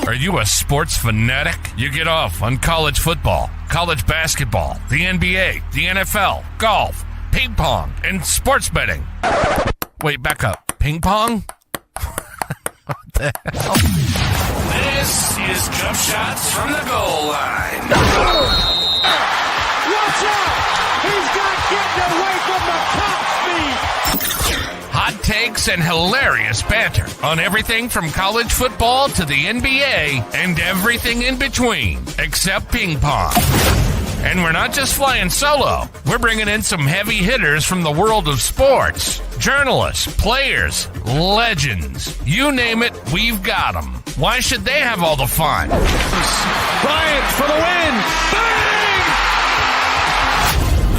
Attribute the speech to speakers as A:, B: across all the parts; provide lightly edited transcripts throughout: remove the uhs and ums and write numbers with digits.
A: Are you a sports fanatic? You get off on college football, college basketball, the NBA, the NFL, golf, ping pong, and sports betting. Wait, back up. Ping pong? What the hell? This is Jump Shots from the Goal Line.
B: Watch out! He's got getting away from the top speed.
A: Hot takes and hilarious banter on everything from college football to the NBA and everything in between, except ping pong. And we're not just flying solo. We're bringing in some heavy hitters from the world of sports. Journalists, players, legends. You name it, we've got them. Why should they have all the fun?
B: Bryant for the win. Bang!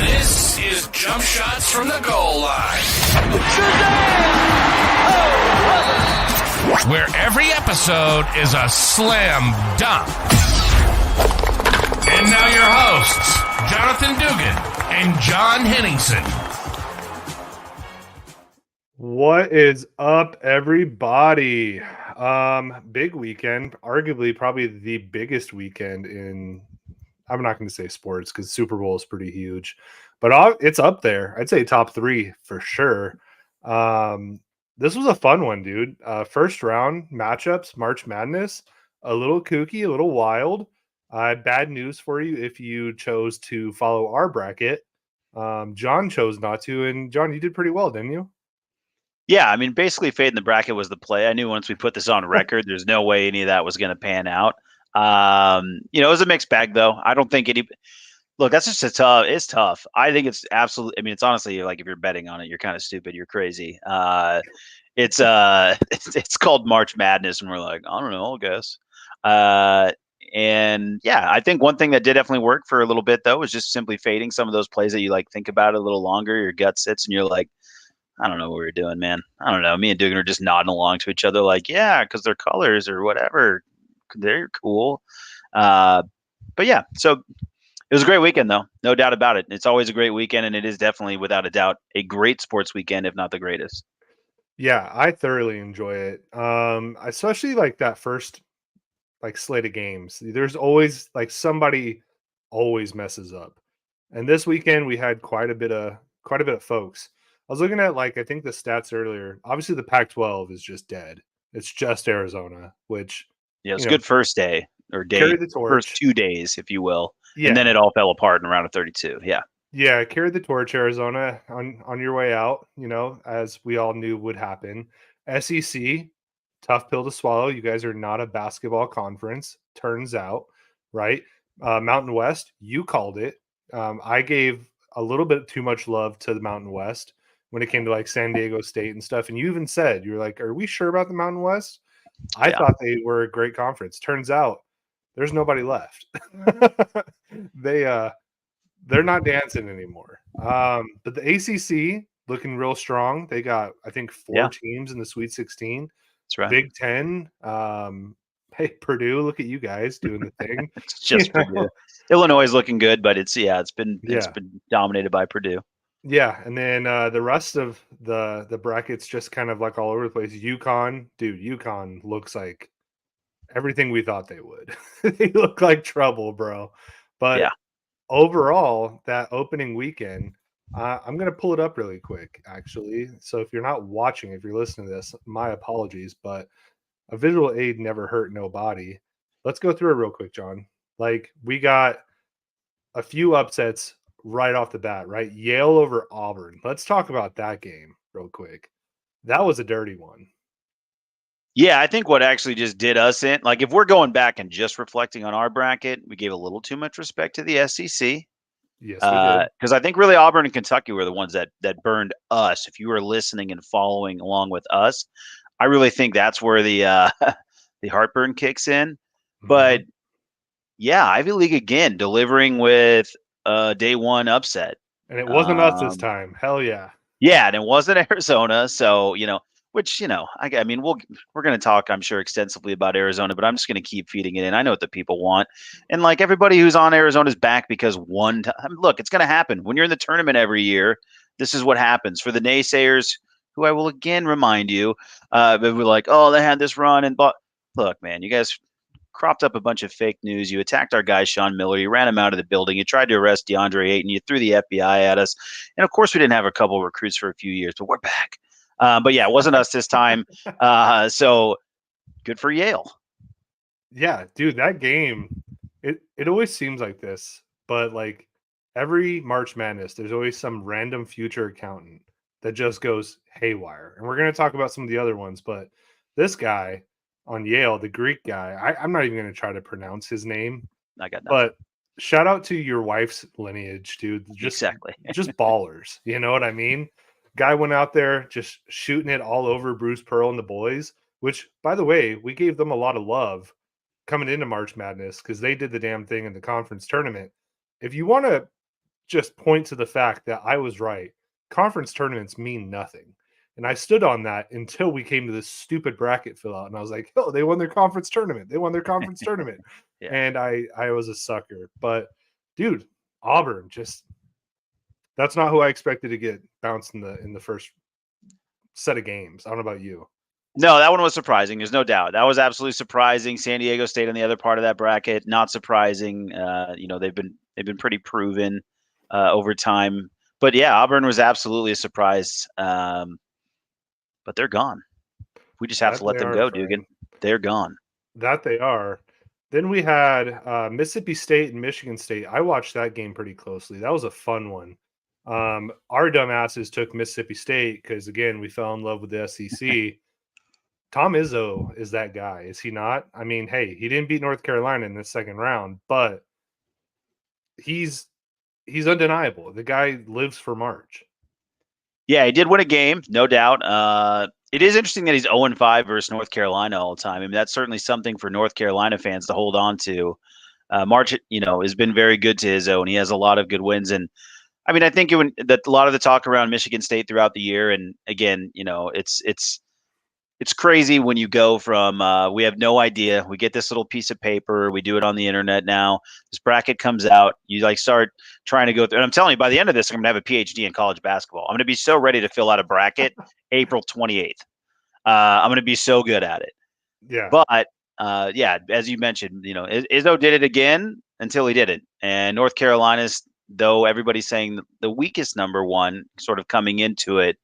A: This is Jump Shots from the Goal Line. Where every episode is a slam dunk. And now your hosts, Jonathan Dugan and John Henningsen.
C: What is up, everybody? Big weekend, arguably probably the biggest weekend in, I'm not going to say sports because Super Bowl is pretty huge, but it's up there. I'd say top three for sure. This was a fun one, dude. First round matchups, March Madness, a little kooky, a little wild. Bad news for you if you chose to follow our bracket. John chose not to, and John, you did pretty well, didn't you?
D: Yeah, I mean, basically fading the bracket was the play. I knew once we put this on record, there's no way any of that was going to pan out. It was a mixed bag, though. I don't think look, that's just it's tough. I think it's absolutely, I mean, it's honestly like if you're betting on it, you're kind of stupid. You're crazy. It's called March Madness, and we're like, I don't know, I guess. And yeah, I think one thing that did definitely work for a little bit, though, was just simply fading some of those plays that you like think about it a little longer. Your gut sits and you're like, I don't know what we're doing, man. I don't know. Me and Dugan are just nodding along to each other like, yeah, because they're colors or whatever. They're cool. But yeah, so it was a great weekend, though. No doubt about it. It's always a great weekend, and it is definitely, without a doubt, a great sports weekend, if not the greatest.
C: Yeah, I thoroughly enjoy it. Especially like that first slate of games. There's always somebody always messes up. And this weekend we had quite a bit of folks. I was looking at I think the stats earlier. Obviously the Pac-12 is just dead. It's just Arizona, which
D: it's a good first day or day,
C: carry the torch.
D: First 2 days, if you will.
C: Yeah.
D: And then it all fell apart in a round of 32. Yeah.
C: Yeah, carry the torch, Arizona, on your way out, as we all knew would happen. SEC, tough pill to swallow. You guys are not a basketball conference, turns out, right? Mountain West, you called it. I gave a little bit too much love to the Mountain West when it came to San Diego State and stuff. And you even said, you were like, are we sure about the Mountain West? I thought they were a great conference. Turns out there's nobody left. They're not dancing anymore. But the ACC looking real strong. They got, I think, 4 teams in the Sweet 16.
D: That's right.
C: Big Ten. Hey, Purdue, look at you guys doing the thing.
D: It's just Purdue. Illinois is looking good, but it's been dominated by Purdue.
C: Yeah, and then the rest of the brackets just kind of all over the place. UConn looks like everything we thought they would. They look like trouble, bro. But overall, that opening weekend, I'm going to pull it up really quick, actually. So if you're not watching, if you're listening to this, my apologies, but a visual aid never hurt nobody. Let's go through it real quick, John. We got a few upsets right off the bat, right? Yale over Auburn. Let's talk about that game real quick. That was a dirty one.
D: Yeah, I think what actually just did us in, if we're going back and just reflecting on our bracket, we gave a little too much respect to the SEC.
C: Yes, we did.
D: Because I think really Auburn and Kentucky were the ones that burned us. If you were listening and following along with us, I really think that's where the the heartburn kicks in. Mm-hmm. But yeah, Ivy League again delivering with a day one upset,
C: and it wasn't us this time. Hell yeah.
D: Yeah, and it wasn't Arizona. So which I mean, we're going to talk, I'm sure, extensively about Arizona, but I'm just going to keep feeding it in. I know what the people want, and everybody who's on Arizona's back because one time, look, it's going to happen when you're in the tournament every year. This is what happens for the naysayers, who I will again remind you, we're like, oh, they had this run, and look, man, you guys cropped up a bunch of fake news. You attacked our guy, Sean Miller. You ran him out of the building. You tried to arrest DeAndre Ayton. You threw the FBI at us. And, of course, we didn't have a couple recruits for a few years, but we're back. But, yeah, it wasn't us this time. So good for Yale.
C: Yeah, dude, that game, it always seems like this, but like every March Madness, there's always some random future accountant that just goes haywire. And we're going to talk about some of the other ones, but this guy on Yale, the Greek guy, I'm not even going to try to pronounce his name.
D: I got nothing.
C: But shout out to your wife's lineage, dude.
D: Exactly.
C: Just ballers. You know what I mean? Guy went out there just shooting it all over Bruce Pearl and the boys, which, by the way, we gave them a lot of love coming into March Madness because they did the damn thing in the conference tournament. If you want to just point to the fact that I was right, conference tournaments mean nothing. And I stood on that until we came to this stupid bracket fill out. And I was like, oh, they won their conference tournament. They won their conference tournament.
D: Yeah.
C: And I was a sucker. But, dude, Auburn, just that's not who I expected to get bounced in the first set of games. I don't know about you.
D: No, that one was surprising. There's no doubt. That was absolutely surprising. San Diego State on the other part of that bracket, not surprising. They've been pretty proven over time. But yeah, Auburn was absolutely a surprise. But they're gone. We just have to let them go, Dugan. They're gone.
C: That they are. Then we had Mississippi State and Michigan State. I watched that game pretty closely. That was a fun one. Our dumbasses took Mississippi State because, again, we fell in love with the SEC. Tom Izzo is that guy, is he not? I mean, hey, he didn't beat North Carolina in the second round, but he's undeniable. The guy lives for March.
D: Yeah, he did win a game, no doubt. It is interesting that he's 0-5 versus North Carolina all the time. I mean, that's certainly something for North Carolina fans to hold on to. March, has been very good to Izzo, and he has a lot of good wins. And I mean, I think that a lot of the talk around Michigan State throughout the year, and again, it's crazy when you go from we have no idea. We get this little piece of paper. We do it on the internet now. This bracket comes out. You start trying to go through. And I'm telling you, by the end of this, I'm going to have a PhD in college basketball. I'm going to be so ready to fill out a bracket April 28th. I'm going to be so good at it.
C: Yeah.
D: But as you mentioned, Izzo did it again until he didn't. And North Carolina's, though everybody's saying the weakest number one, sort of coming into it,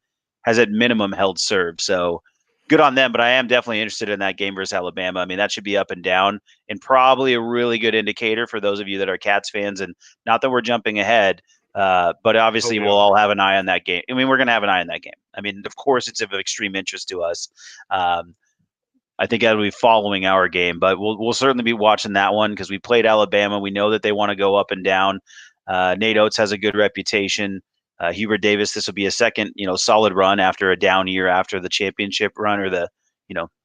D: has at minimum held serve. So good on them, but I am definitely interested in that game versus Alabama. I mean, that should be up and down, and probably a really good indicator for those of you that are Cats fans. And not that we're jumping ahead, but obviously we'll all have an eye on that game. I mean, we're going to have an eye on that game. I mean, of course, it's of extreme interest to us. I think that'll be following our game, but we'll certainly be watching that one because we played Alabama. We know that they want to go up and down. Nate Oates has a good reputation. Hubert Davis, this will be a second, solid run after a down year after the championship run or the,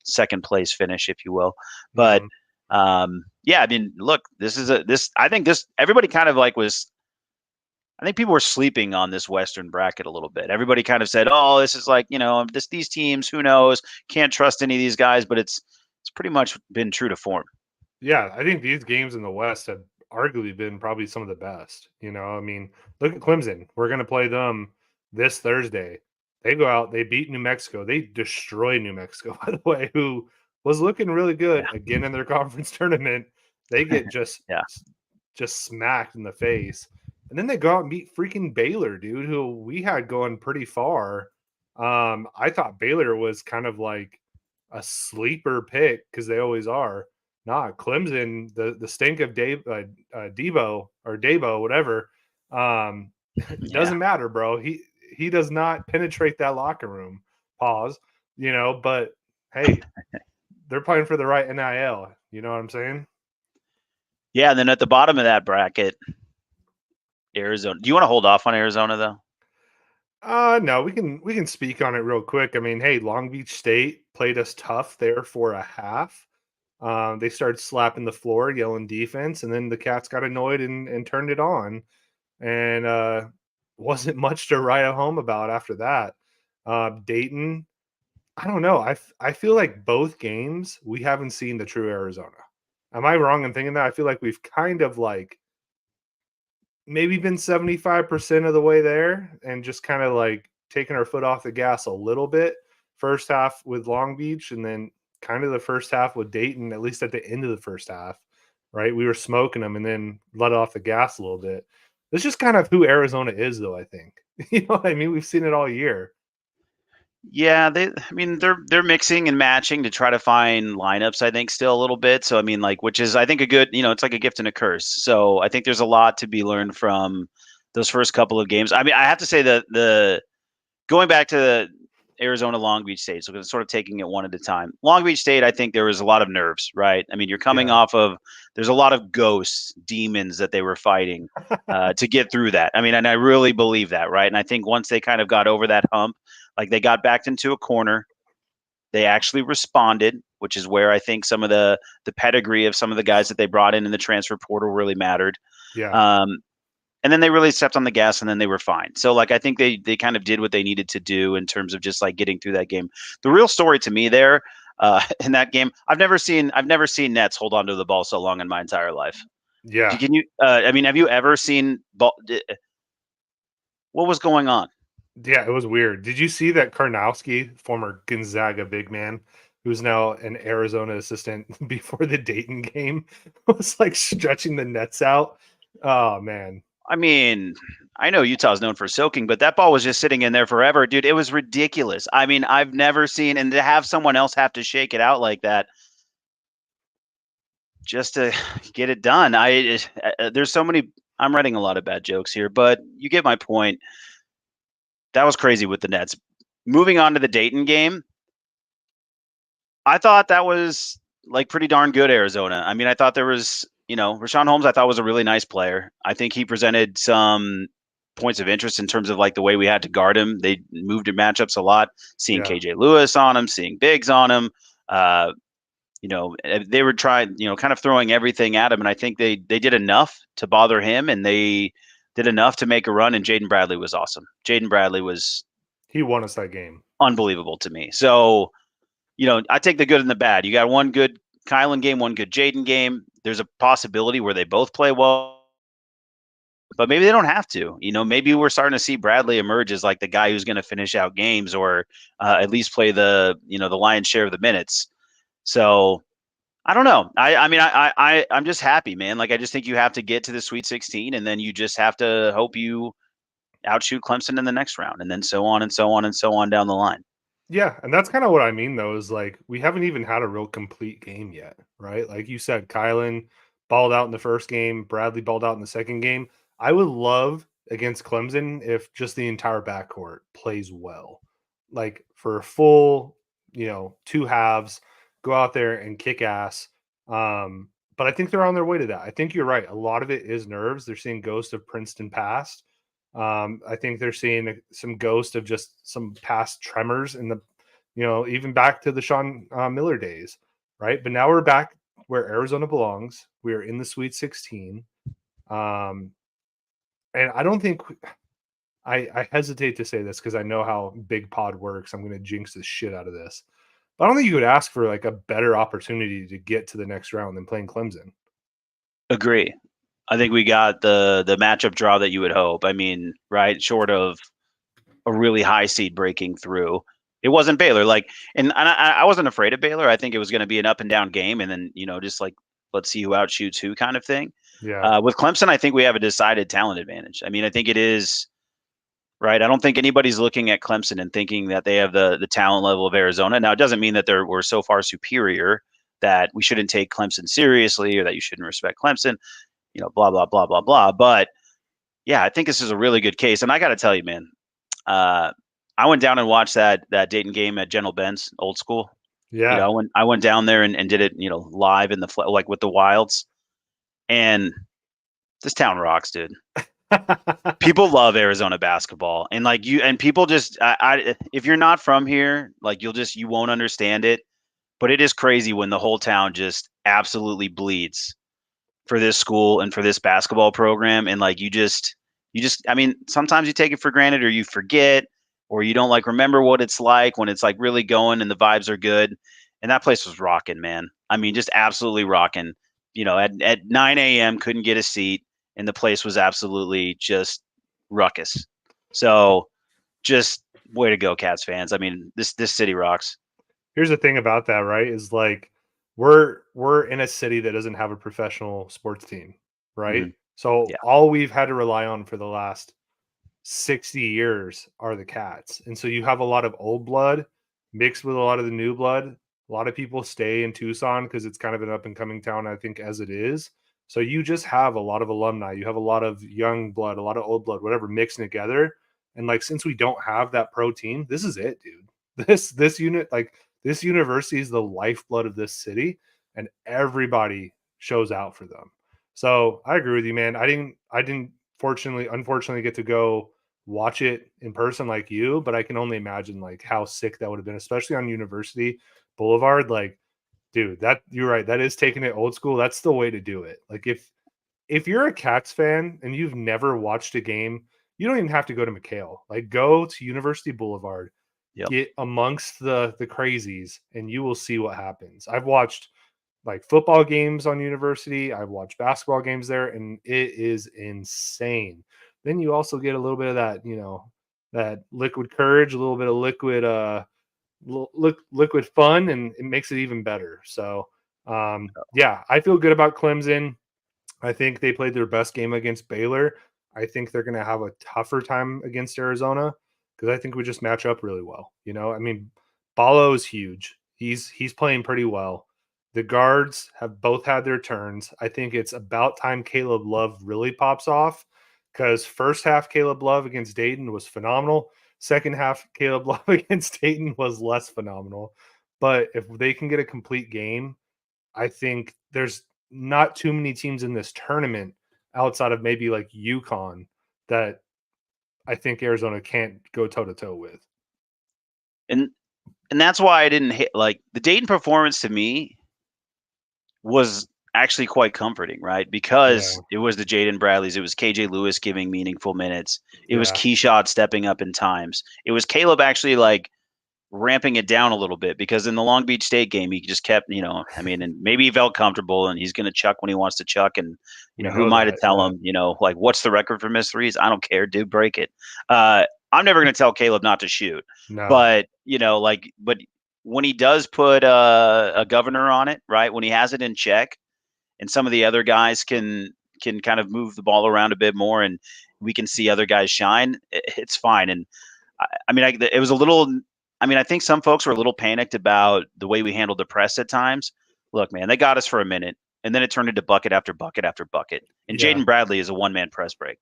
D: second place finish, if you will. But I mean, look, I think everybody kind of I think people were sleeping on this Western bracket a little bit. Everybody kind of said, oh, this is these teams, who knows, can't trust any of these guys, but it's pretty much been true to form.
C: Yeah, I think these games in the West have arguably been probably some of the best. I mean, look at Clemson. We're going to play them this Thursday. They go out, they beat New Mexico. They destroy New Mexico, by the way, who was looking really good again in their conference tournament. They get just smacked in the face. And then they go out and beat freaking Baylor, dude, who we had going pretty far. I thought Baylor was kind of like a sleeper pick because they always are. Nah, Clemson, the stink of Debo or Dabo, whatever. It doesn't matter, bro. He does not penetrate that locker room. Pause. But hey, they're playing for the right NIL. You know what I'm saying?
D: Yeah, and then at the bottom of that bracket, Arizona. Do you want to hold off on Arizona though?
C: No, we can speak on it real quick. I mean, hey, Long Beach State played us tough there for a half. They started slapping the floor, yelling defense, and then the Cats got annoyed and turned it on. And wasn't much to write home about after that. Dayton, I don't know. I feel like both games we haven't seen the true Arizona. Am I wrong in thinking that? I feel like we've kind of maybe been 75% of the way there and just kind of taking our foot off the gas a little bit. First half with Long Beach, and then kind of the first half with Dayton, at least at the end of the first half, right? We were smoking them and then let off the gas a little bit. That's just kind of who Arizona is, though, I think. You know what I mean? We've seen it all year.
D: Yeah, they're mixing and matching to try to find lineups, I think, still a little bit. So I mean, like, which is I think a good, it's like a gift and a curse. So I think there's a lot to be learned from those first couple of games. I mean, I have to say that the going back to the Arizona Long Beach State, so sort of taking it one at a time. Long Beach State, I think there was a lot of nerves, right? I mean, you're coming off of there's a lot of ghosts, demons that they were fighting to get through that. I mean, and I really believe that, right? And I think once they kind of got over that hump, like they got backed into a corner, they actually responded, which is where I think some of the pedigree of some of the guys that they brought in the transfer portal really mattered.
C: Yeah.
D: And then they really stepped on the gas and then they were fine. So like I think they kind of did what they needed to do in terms of just like getting through that game. The real story to me there in that game, I've never seen Nets hold on to the ball so long in my entire life.
C: Yeah.
D: Can you I mean, have you ever seen ball what was going on?
C: Yeah, it was weird. Did you see that Karnowski, former Gonzaga big man, who's now an Arizona assistant before the Dayton game, was like stretching the nets out? Oh man.
D: I mean, I know Utah's known for soaking, but that ball was just sitting in there forever, dude. It was ridiculous. I mean, I've never seen, and to have someone else have to shake it out like that just to get it done. There's so many. I'm writing a lot of bad jokes here, but you get my point. That was crazy with the Nets. Moving on to the Dayton game, I thought that was like pretty darn good Arizona. I mean, I thought there was, Richaun Holmes, I thought was a really nice player. I think he presented some points of interest in terms of like the way we had to guard him. They moved in matchups a lot, seeing KJ Lewis on him, seeing Biggs on him. They were trying, kind of throwing everything at him. And I think they did enough to bother him and they did enough to make a run. And Jaden Bradley was awesome.
C: He won us that game.
D: Unbelievable to me. So, I take the good and the bad. You got one good Kylan game, one good Jaden game. There's a possibility where they both play well, but maybe they don't have to. Maybe we're starting to see Bradley emerge as like the guy who's going to finish out games or at least play the lion's share of the minutes. So I don't know. I'm just happy, man. Like, I just think you have to get to the Sweet 16 and then you just have to hope you outshoot Clemson in the next round and then so on and so on and so on down the line.
C: Yeah, and that's kind of what I mean, though, is like we haven't even had a real complete game yet, right? Like you said, Kylan balled out in the first game, Bradley balled out in the second game. I would love against Clemson if just the entire backcourt plays well, like for a full, two halves, go out there and kick ass. But I think they're on their way to that. I think you're right. A lot of it is nerves. They're seeing ghosts of Princeton past. I think they're seeing some ghost of just some past tremors in the, even back to the Sean Miller days, right? But now we're back where Arizona belongs. We are in the Sweet 16. And I don't think I hesitate to say this because I know how Big Pod works. I'm going to jinx the shit out of this. But I don't think you could ask for like a better opportunity to get to the next round than playing Clemson.
D: Agree. I think we got the matchup draw that you would hope. I mean, right, short of a really high seed breaking through. It wasn't Baylor. And I wasn't afraid of Baylor. I think it was going to be an up and down game and then, just like, let's see who outshoots who kind of thing.
C: Yeah.
D: With Clemson, I think we have a decided talent advantage. I mean, I think it is, right? I don't think anybody's looking at Clemson and thinking that they have the talent level of Arizona. Now, it doesn't mean that we're so far superior that we shouldn't take Clemson seriously or that you shouldn't respect Clemson. Blah, blah, blah, blah, blah. But yeah, I think this is a really good case. And I got to tell you, man, I went down and watched that Dayton game at General Ben's old school.
C: Yeah.
D: I went down there and did it, live in like with the Wilds. And this town rocks, dude. People love Arizona basketball. And people just, if you're not from here, like you won't understand it. But it is crazy when the whole town just absolutely bleeds for this school and for this basketball program. And I mean, sometimes you take it for granted or you forget or you don't remember what it's like when it's really going and the vibes are good. And that place was rocking, man. I mean, just absolutely rocking. At 9 a.m. couldn't get a seat and the place was absolutely just ruckus. So just way to go, Cats fans. I mean, this city rocks.
C: here's the thing about that, right? Is like we're in a city that doesn't have a professional sports team, right?
D: Mhm.
C: So
D: Yeah.
C: all we've had to rely on for the last 60 years are the Cats. And so you have a lot of old blood mixed with a lot of the new blood. A lot of people stay in Tucson because it's kind of an up and coming town, I think, as it is. So you just have a lot of alumni. You have a lot of young blood, a lot of old blood, whatever mixing together. And like since we don't have that pro team, this is it, dude. This unit, like this university is the lifeblood of this city, and everybody shows out for them. So I agree with you, man. I didn't unfortunately get to go watch it in person like you, but I can only imagine like how sick that would have been, especially on University Boulevard. Like, dude, that you're right. That is taking it old school. That's the way to do it. Like if you're a Cats fan and you've never watched a game, you don't even have to go to McHale. Like go to University Boulevard,
D: Yep.
C: get amongst the crazies, and you will see what happens. I've watched like football games on University. I've watched basketball games there, and it is insane. Then you also get a little bit of that, that liquid courage, a little bit of liquid fun, and it makes it even better. So, yeah, I feel good about Clemson. I think they played their best game against Baylor. I think they're going to have a tougher time against Arizona because I think we just match up really well. I mean, Ballo is huge. He's playing pretty well. The guards have both had their turns. I think it's about time Caleb Love really pops off because first half Caleb Love against Dayton was phenomenal. Second half Caleb Love against Dayton was less phenomenal. But if they can get a complete game, I think there's not too many teams in this tournament outside of maybe like UConn that I think Arizona can't go toe to toe with.
D: And that's why I didn't hit like the Dayton performance to me was actually quite comforting, right?
C: Yeah,
D: Because it was the Jaden Bradleys, it was KJ Lewis giving meaningful minutes, it was
C: yeah,
D: Keyshot stepping up in times, it was Caleb actually like ramping it down a little bit because in the Long Beach State game he just kept, I mean, and maybe he felt comfortable and he's going to chuck when he wants to chuck, and
C: we
D: who
C: know
D: am I to
C: that.
D: tell
C: Yeah,
D: him, like what's the record for missed threes? I don't care, dude, break it. I'm never going to tell Caleb not to shoot,
C: no,
D: but but when he does put a governor on it, right? When he has it in check, and some of the other guys can kind of move the ball around a bit more, and we can see other guys shine, it's fine. And I mean, it was a little. I mean, I think some folks were a little panicked about the way we handled the press at times. Look, man, they got us for a minute, and then it turned into bucket after bucket after bucket. And
C: yeah,
D: Jaden Bradley is a one-man press break,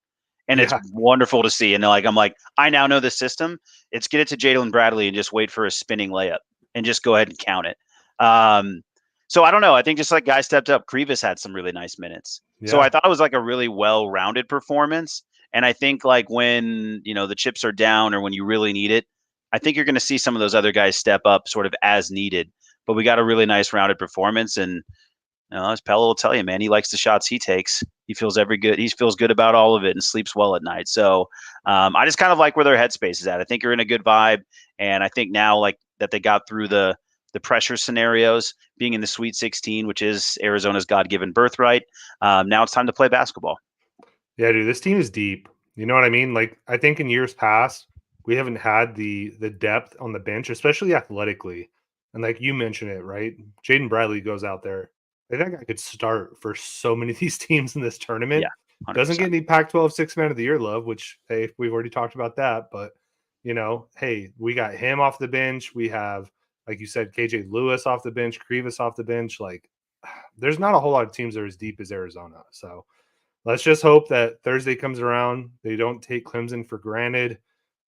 D: and it's
C: yeah,
D: wonderful to see. And I'm like, I now know the system. It's get it to Jalen Bradley and just wait for a spinning layup, and just go ahead and count it. So I don't know. I think just like guys stepped up. Krivas had some really nice minutes. So I
C: yeah.
D: thought it was like a really well-rounded performance. And I think like when the chips are down or when you really need it, I think you're going to see some of those other guys step up sort of as needed. But we got a really nice rounded performance, and as Pella will tell you, man, he likes the shots he takes. He feels good. He feels good about all of it and sleeps well at night. So I just kind of like where their headspace is at. I think you're in a good vibe, and I think now like that they got through the pressure scenarios, being in the Sweet 16, which is Arizona's God-given birthright. Now it's time to play basketball.
C: Yeah, dude, this team is deep. You know what I mean? Like I think in years past, we haven't had the depth on the bench, especially athletically. And like you mentioned it, right? Jaden Bradley goes out there. I think I could start for so many of these teams in this tournament.
D: Yeah, 100%.
C: Doesn't get any Pac-12 Six Man of the Year love, which hey, we've already talked about that. But hey, we got him off the bench. We have, like you said, KJ Lewis off the bench, Krivas off the bench. Like, there's not a whole lot of teams that are as deep as Arizona. So let's just hope that Thursday comes around. They don't take Clemson for granted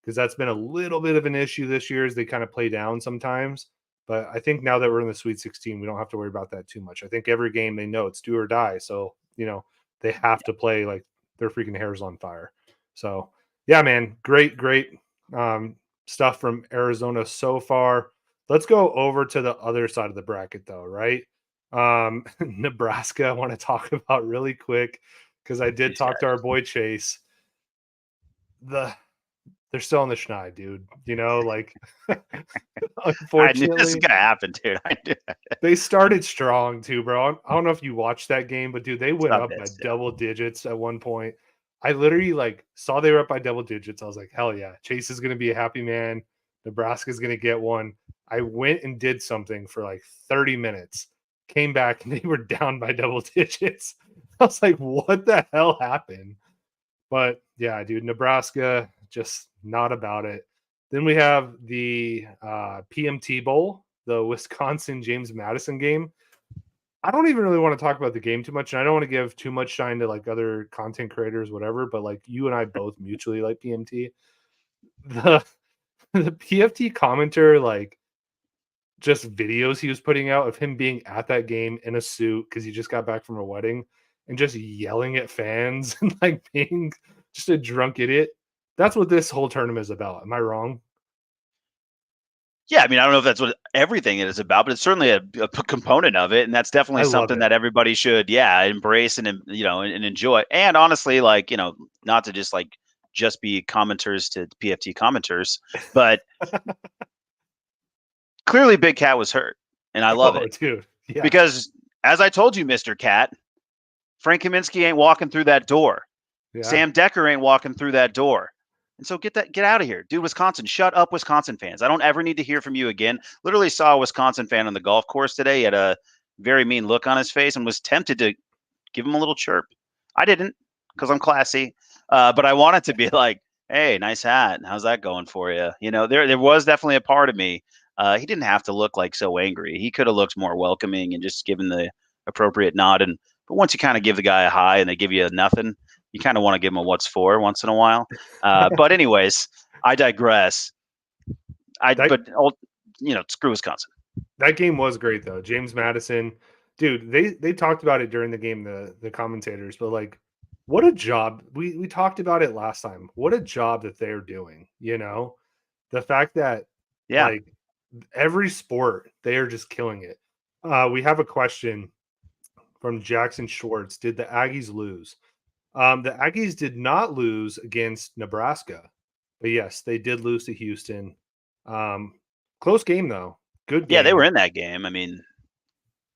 C: because that's been a little bit of an issue this year as they kind of play down sometimes. But I think now that we're in the Sweet 16, we don't have to worry about that too much. I think every game they know it's do or die. So, they have to play like their freaking hair's on fire. So, yeah, man, great stuff from Arizona so far. Let's go over to the other side of the bracket, though, right? Nebraska, I want to talk about really quick because I did talk to our boy Chase. They're still on the schneid, dude. Like
D: I knew this was
C: unfortunately,
D: gonna happen, dude. I knew
C: they started strong too, bro. I don't know if you watched that game, but dude, they went
D: some
C: up by
D: bits, yeah.
C: double digits at one point. I literally like saw they were up by double digits. I was like, hell yeah, Chase is gonna be a happy man. Nebraska's gonna get one. I went and did something for like 30 minutes, came back, and they were down by double digits. I was like, what the hell happened? But yeah, dude, Nebraska, just not about it. Then we have the PMT Bowl, the Wisconsin James Madison game. I don't even really want to talk about the game too much, and I don't want to give too much shine to like other content creators, whatever. But like you and I both mutually like PMT. The the PFT commenter, like just videos he was putting out of him being at that game in a suit because he just got back from a wedding and just yelling at fans and like being just a drunk idiot. That's what this whole tournament is about. Am I wrong?
D: Yeah, I mean, I don't know if that's what everything is about, but it's certainly a component of it, and that's definitely
C: I love
D: something
C: it.
D: that everybody should, embrace and and enjoy. And honestly, like not to just be commenters to PFT commenters, but clearly Big Cat was hurt, and I love it
C: Dude. Yeah.
D: because, as I told you, Mr. Cat, Frank Kaminsky ain't walking through that door.
C: Yeah.
D: Sam Decker ain't walking through that door. And so get out of here. Dude, Wisconsin, shut up, Wisconsin fans. I don't ever need to hear from you again. Literally saw a Wisconsin fan on the golf course today. He had a very mean look on his face and was tempted to give him a little chirp. I didn't because I'm classy. But I wanted to be like, hey, nice hat. How's that going for you? There was definitely a part of me. He didn't have to look like so angry. He could have looked more welcoming and just given the appropriate nod. But once you kind of give the guy a hi and they give you a nothing, you kind of want to give them a what's for once in a while. But anyways, I digress. Screw Wisconsin.
C: That game was great though. James Madison, dude, they talked about it during the game, the commentators, but like what a job. We talked about it last time. What a job that they're doing, The fact that like every sport, they are just killing it. We have a question from Jackson Schwartz. Did the Aggies lose? The Aggies did not lose against Nebraska, but yes, they did lose to Houston. Close game though. Good game.
D: Yeah, they were in that game. I mean,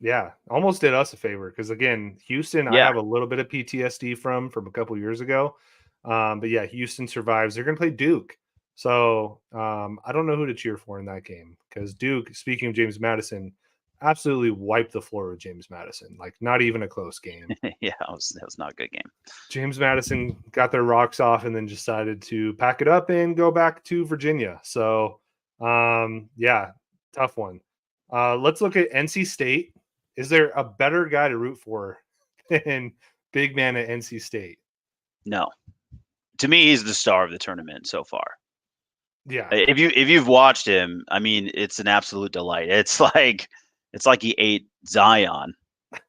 C: yeah, almost did us a favor because again, Houston, I have a little bit of PTSD from a couple years ago. But yeah, Houston survives. They're going to play Duke. So I don't know who to cheer for in that game because Duke, speaking of James Madison, absolutely wiped the floor with James Madison. Like not even a close game.
D: Yeah, that was not a good game.
C: James Madison got their rocks off and then decided to pack it up and go back to Virginia. So yeah, tough one. Let's look at NC State. Is there a better guy to root for than Big Man at NC State?
D: No. To me, he's the star of the tournament so far.
C: Yeah.
D: If you've watched him, I mean, it's an absolute delight. It's like he ate Zion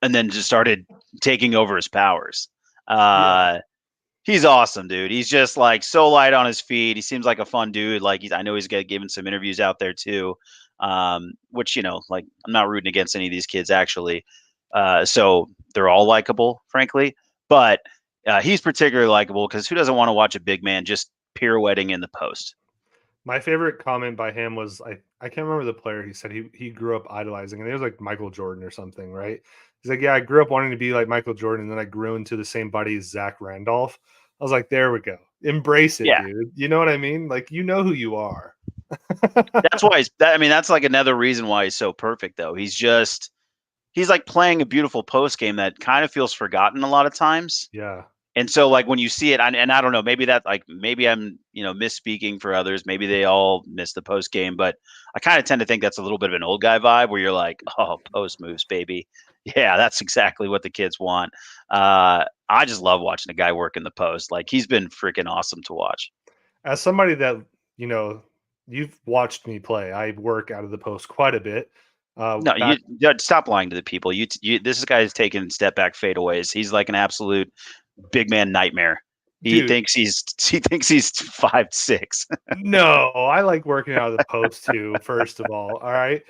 D: and then just started taking over his powers. He's awesome, dude. He's just like so light on his feet. He seems like a fun dude. Like I know he's given some interviews out there too. Which, like I'm not rooting against any of these kids actually. So they're all likable, frankly, but he's particularly likable because who doesn't want to watch a big man just pirouetting in the post?
C: My favorite comment by him was I can't remember the player. He said he grew up idolizing, and it was like Michael Jordan or something, right? He's like, yeah, I grew up wanting to be like Michael Jordan, and then I grew into the same body as Zach Randolph. I was like, there we go. Embrace it, dude. You know what I mean? Like, you know who you are.
D: That's why that's like another reason why he's so perfect though. He's like playing a beautiful post game that kind of feels forgotten a lot of times.
C: Yeah.
D: And so like when you see it, and I don't know, maybe I'm, misspeaking for others. Maybe they all miss the post game, but I kind of tend to think that's a little bit of an old guy vibe where you're like, oh, post moves, baby. Yeah, that's exactly what the kids want. I just love watching a guy work in the post. Like he's been freaking awesome to watch. As
C: somebody that, you've watched me play, I work out of the post quite a bit.
D: You stop lying to the people. This guy is taking step back fadeaways. He's like an absolute big man nightmare. He thinks he's 5'6".
C: No, I like working out of the post too. First of all right.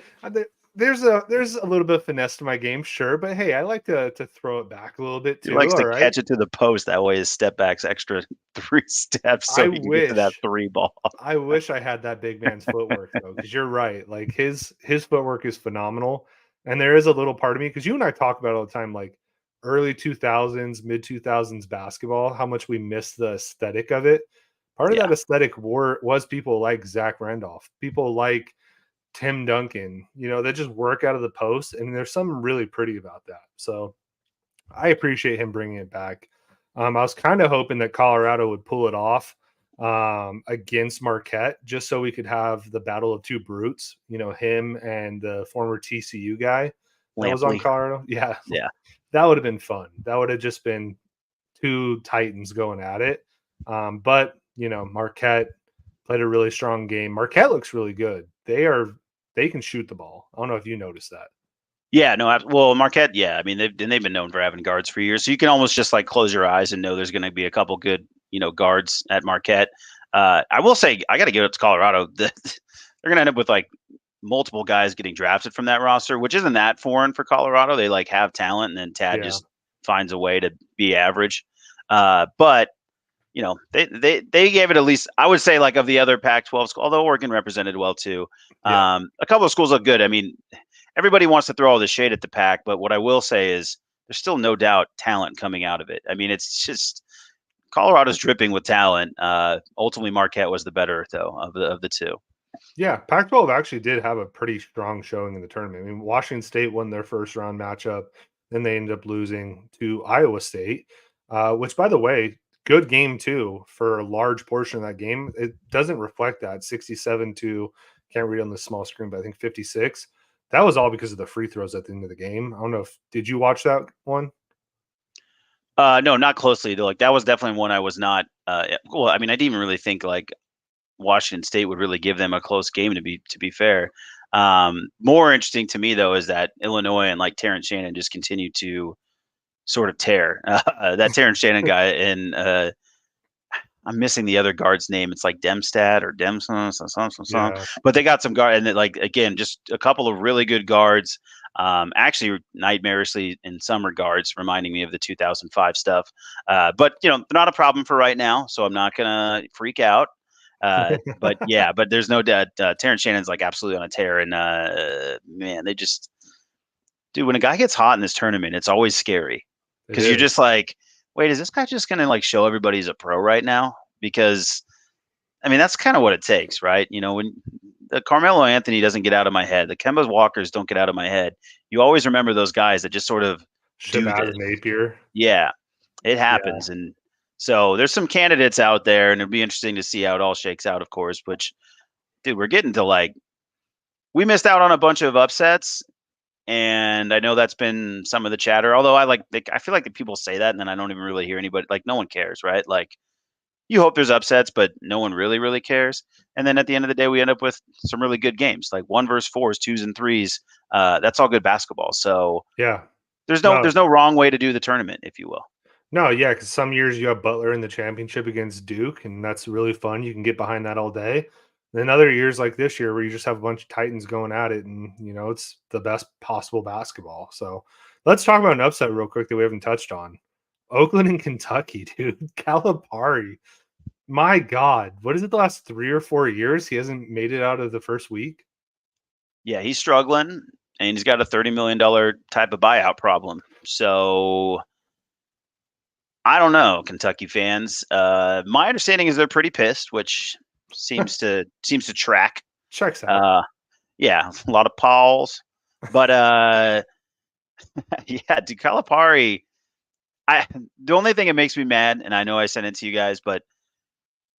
C: There's a little bit of finesse to my game, sure, but hey, I like to throw it back a little bit too.
D: He likes to catch it to the post. That way, his step back's extra 3 steps, so he can get to that 3 ball.
C: I wish I had that big man's footwork though, because you're right. Like his footwork is phenomenal, and there is a little part of me because you and I talk about it all the time, like early 2000s, mid 2000s basketball, how much we miss the aesthetic of it. Part of that aesthetic was people like Zach Randolph, people like Tim Duncan, that just work out of the post, and there's something really pretty about that. So I appreciate him bringing it back. I was kind of hoping that Colorado would pull it off against Marquette, just so we could have the battle of two brutes, him and the former TCU guy that was on Colorado. Yeah. That would have been fun. That would have just been two Titans going at it. But Marquette played a really strong game. Marquette looks really good. They can shoot the ball. I don't know if you noticed that.
D: Yeah, no, well, Marquette, yeah. I mean, they've been known for having guards for years. So you can almost just like close your eyes and know there's going to be a couple good, guards at Marquette. I will say, I got to give it to Colorado. They're going to end up with like multiple guys getting drafted from that roster, which isn't that foreign for Colorado. They like have talent, and then Tad just finds a way to be average. But they gave it at least, I would say, like of the other Pac-12 schools, although Oregon represented well too. A couple of schools look good. I mean, everybody wants to throw all the shade at the Pac, but what I will say is there's still no doubt talent coming out of it. I mean, it's just Colorado's dripping with talent. Ultimately, Marquette was the better though of the two.
C: Yeah, Pac-12 actually did have a pretty strong showing in the tournament. I mean, Washington State won their first round matchup, then they ended up losing to Iowa State, which, by the way, good game too for a large portion of that game. It doesn't reflect that 67 to, can't read on the small screen, but I think 56. That was all because of the free throws at the end of the game. I don't know did you watch that one?
D: No, not closely. Like that was definitely one I was not. Well, I mean, I didn't even really think like Washington State would really give them a close game. To be fair, more interesting to me though is that Illinois and like Terrence Shannon just continue to sort of tear that Terrence Shannon guy, and I'm missing the other guard's name. It's like Demstad or Demson, but they got some guard, and like again, just a couple of really good guards. Actually, nightmarishly in some regards, reminding me of the 2005 stuff. But not a problem for right now, so I'm not gonna freak out. But there's no doubt Terrence Shannon's like absolutely on a tear, and man, they just, dude, when a guy gets hot in this tournament, it's always scary because you're just like, wait, is this guy just gonna like show everybody he's a pro right now? Because I mean, that's kind of what it takes, right? When the Carmelo Anthony doesn't get out of my head, the Kemba Walkers don't get out of my head, you always remember those guys that just sort of do this.
C: Napier.
D: Yeah, it happens. Yeah. And so there's some candidates out there, and it'd be interesting to see how it all shakes out, of course. Which, dude, we're getting to like, we missed out on a bunch of upsets. And I know that's been some of the chatter, although I feel like the people say that and then I don't even really hear anybody, like no one cares, right? Like you hope there's upsets, but no one really, really cares. And then at the end of the day, we end up with some really good games, like 1 versus 4s, 2s and 3s. That's all good basketball. So
C: yeah,
D: there's no wrong way to do the tournament, if you will.
C: No, yeah, because some years you have Butler in the championship against Duke, and that's really fun. You can get behind that all day. Then other years like this year where you just have a bunch of Titans going at it, and it's the best possible basketball. So let's talk about an upset real quick that we haven't touched on. Oakland and Kentucky, dude. Calipari. My God. What is it, the last 3 or 4 years? He hasn't made it out of the first week?
D: Yeah, he's struggling, and he's got a $30 million type of buyout problem. So I don't know, Kentucky fans. My understanding is they're pretty pissed, which seems to track.
C: Checks out.
D: Yeah, a lot of Pauls, but yeah, to Calipari, the only thing that makes me mad, and I know I sent it to you guys, but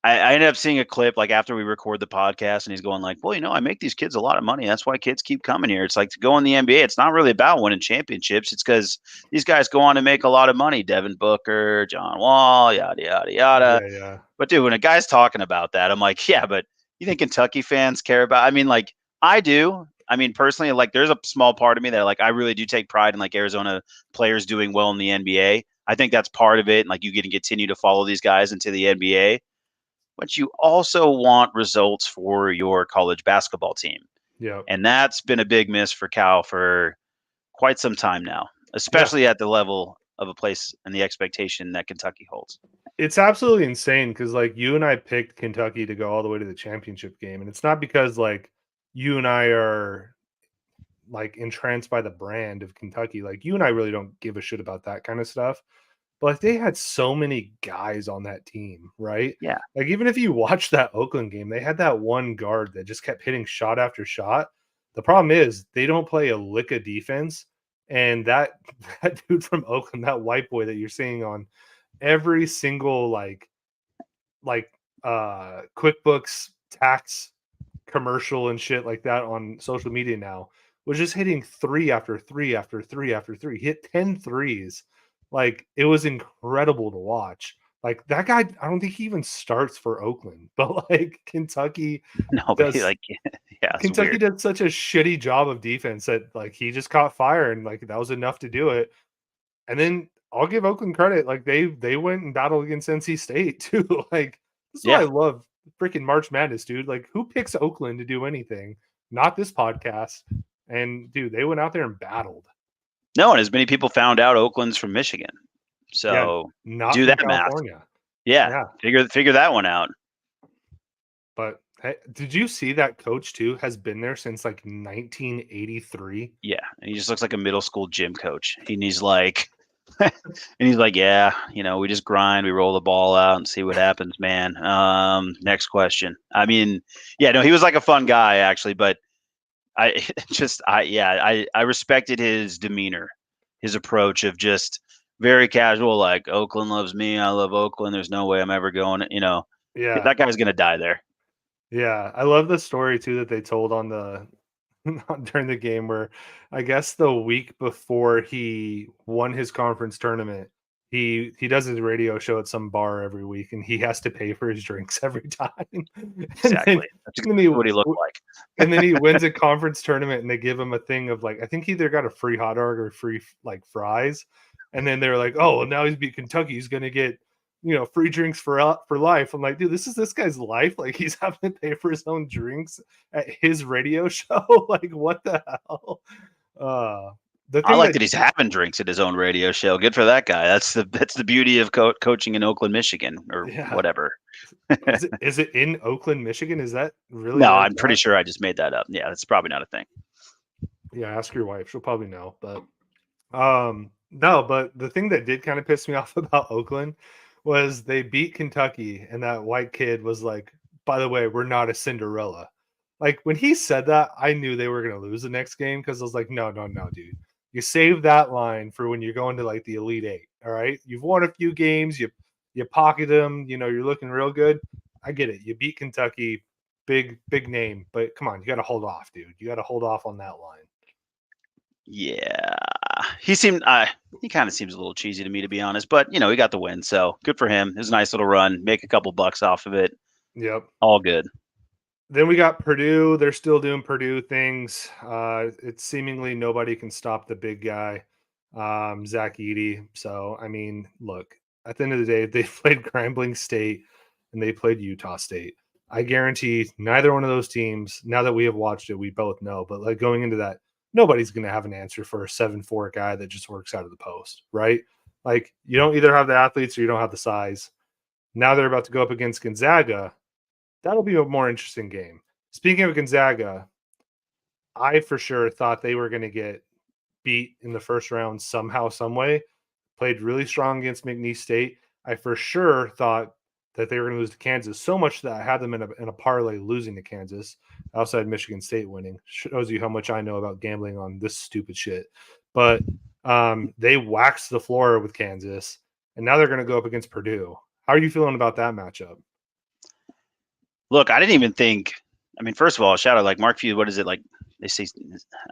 D: I ended up seeing a clip like after we record the podcast, and he's going like, well, I make these kids a lot of money. That's why kids keep coming here. It's like to go in the NBA. It's not really about winning championships. It's because these guys go on to make a lot of money. Devin Booker, John Wall, yada, yada, yada.
C: Yeah.
D: But dude, when a guy's talking about that, I'm like, yeah, but you think Kentucky fans care about, I mean, like I do. I mean, personally, like there's a small part of me that like, I really do take pride in like Arizona players doing well in the NBA. I think that's part of it. And like you get to continue to follow these guys into the NBA. But you also want results for your college basketball team.
C: Yeah.
D: And that's been a big miss for Cal for quite some time now, especially at the level of a place and the expectation that Kentucky holds.
C: It's absolutely insane because like you and I picked Kentucky to go all the way to the championship game. And it's not because like you and I are like entranced by the brand of Kentucky. Like you and I really don't give a shit about that kind of stuff. But like they had so many guys on that team, right?
D: Yeah.
C: Like even if you watch that Oakland game, they had that one guard that just kept hitting shot after shot. The problem is they don't play a lick of defense, and that dude from Oakland, that white boy that you're seeing on every single like QuickBooks tax commercial and shit like that on social media now was just hitting 3 after 3 after 3 after 3. He hit 10 threes. Like, it was incredible to watch. Like, that guy, I don't think he even starts for Oakland, but like Kentucky
D: No, but
C: does,
D: like, yeah, it's
C: Kentucky
D: weird.
C: did such a shitty job of defense that like he just caught fire and like that was enough to do it. And then I'll give Oakland credit. Like they went and battled against NC State too. Like, this is why I
D: Yeah.
C: love freaking March Madness, dude. Like, who picks Oakland to do anything? Not this podcast. And dude, they went out there and battled.
D: No, and as many people found out Oakland's from Michigan. So
C: Not
D: do
C: from
D: that math.
C: California.
D: Yeah. Figure that one out.
C: But hey, did you see that coach too has been there since like 1983?
D: Yeah. And he just looks like a middle school gym coach. And he's like, yeah, we just grind, we roll the ball out and see what happens, man. Next question. I mean, yeah, no, he was like a fun guy actually, but I respected his demeanor, his approach of just very casual, like Oakland loves me, I love Oakland. There's no way I'm ever going,
C: Yeah.
D: that guy's gonna die there.
C: Yeah, I love the story too that they told on the during the game where I guess the week before he won his conference tournament, he does his radio show at some bar every week and he has to pay for his drinks every time.
D: Exactly. That's exactly what he looked like.
C: And then he wins a conference tournament and they give him a thing of like, I think he either got a free hot dog or free like fries. And then they're like, oh, well, now he's beat Kentucky. He's going to get, free drinks for life. I'm like, dude, this guy's life. Like, he's having to pay for his own drinks at his radio show. Like, what the hell?
D: I like that he's having drinks at his own radio show. Good for that guy. That's the beauty of coaching in Oakland, Michigan, or whatever.
C: Is it in Oakland, Michigan? Is that really?
D: No, I'm pretty sure I just made that up. Yeah, that's probably not a thing.
C: Yeah, ask your wife. She'll probably know. But no, but the thing that did kind of piss me off about Oakland was they beat Kentucky, and that white kid was like, by the way, we're not a Cinderella. Like, when he said that, I knew they were going to lose the next game because I was like, no, dude. You save that line for when you're going to like the Elite Eight. All right. You've won a few games. You pocket them. You're looking real good. I get it. You beat Kentucky. Big name. But come on, you got to hold off, dude. You got to hold off on that line.
D: Yeah. He kind of seems a little cheesy to me, to be honest. But, he got the win. So good for him. It was a nice little run. Make a couple bucks off of it.
C: Yep.
D: All good.
C: Then we got Purdue. They're still doing Purdue things. It's seemingly nobody can stop the big guy, Zach Edey. So, I mean, look, at the end of the day, they played Grambling State and they played Utah State. I guarantee neither one of those teams, now that we have watched it, we both know. But like going into that, nobody's going to have an answer for a 7'4" guy that just works out of the post, right? Like, you don't either have the athletes or you don't have the size. Now they're about to go up against Gonzaga. That'll be a more interesting game. Speaking of Gonzaga, I for sure thought they were going to get beat in the first round somehow, some way. Played really strong against McNeese State. I for sure thought that they were going to lose to Kansas, so much that I had them in a parlay losing to Kansas outside Michigan State winning. Shows you how much I know about gambling on this stupid shit. But they waxed the floor with Kansas, and now they're going to go up against Purdue. How are you feeling about that matchup?
D: Look, I didn't even think. I mean, first of all, shout out like Mark Few. What is it like? They say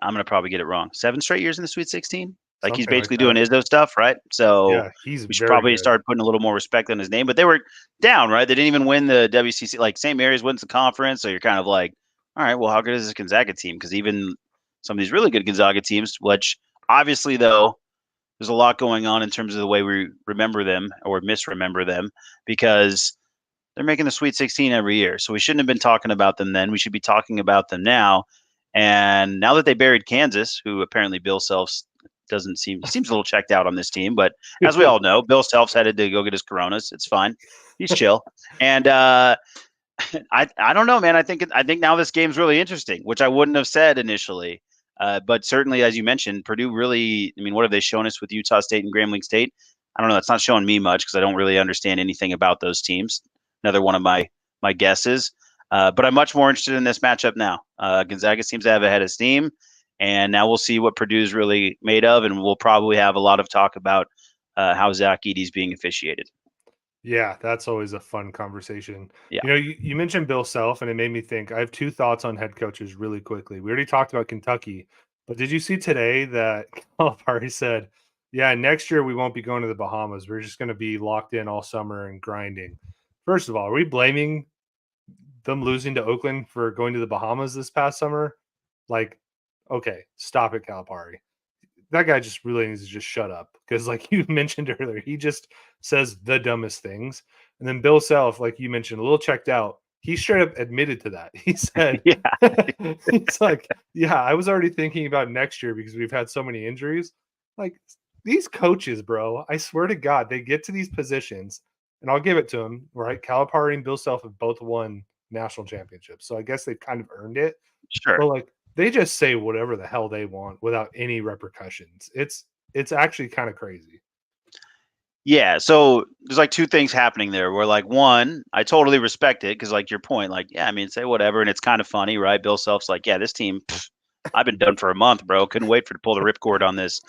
D: I'm gonna probably get it wrong. 7 straight years in the Sweet 16. Like, he's basically doing Izzo stuff, right? So
C: yeah, we
D: should probably start putting a little more respect on his name. But they were down, right? They didn't even win the WCC. Like, St. Mary's wins the conference, so you're kind of like, all right, well, how good is this Gonzaga team? Because even some of these really good Gonzaga teams, which obviously though, there's a lot going on in terms of the way we remember them or misremember them, because they're making the Sweet 16 every year. So we shouldn't have been talking about them then. We should be talking about them now. And now that they buried Kansas, who apparently Bill Self's seems a little checked out on this team. But as we all know, Bill Self's headed to go get his Coronas. It's fine. He's chill. And I don't know, man. I think now this game's really interesting, which I wouldn't have said initially. But certainly, as you mentioned, Purdue really, I mean, what have they shown us with Utah State and Grambling State? I don't know. That's not showing me much because I don't really understand anything about those teams. Another one of my guesses. But I'm much more interested in this matchup now. Gonzaga seems to have a head of steam, and now we'll see what Purdue's really made of, and we'll probably have a lot of talk about how Zach Edey's being officiated.
C: Yeah, that's always a fun conversation.
D: Yeah.
C: You mentioned Bill Self, and it made me think. I have two thoughts on head coaches really quickly. We already talked about Kentucky, but did you see today that Calipari said, yeah, next year we won't be going to the Bahamas. We're just going to be locked in all summer and grinding. First of all, are we blaming them losing to Oakland for going to the Bahamas this past summer? Like, okay, stop it, Calipari. That guy just really needs to just shut up because, like you mentioned earlier, he just says the dumbest things. And then Bill Self, like you mentioned, a little checked out. He straight up admitted to that. He said,
D: Yeah.
C: he's like, yeah, I was already thinking about next year because we've had so many injuries. Like, these coaches, bro, I swear to God, they get to these positions, and I'll give it to them, right? Calipari and Bill Self have both won national championships. So I guess they've kind of earned it.
D: Sure.
C: But, like, they just say whatever the hell they want without any repercussions. It's actually kind of crazy.
D: Yeah, so there's like two things happening there. Where like one, I totally respect it because like your point, like yeah, I mean say whatever, and it's kind of funny, right? Bill Self's like, yeah, this team, I've been done for a month, bro. Couldn't wait to pull the ripcord on this,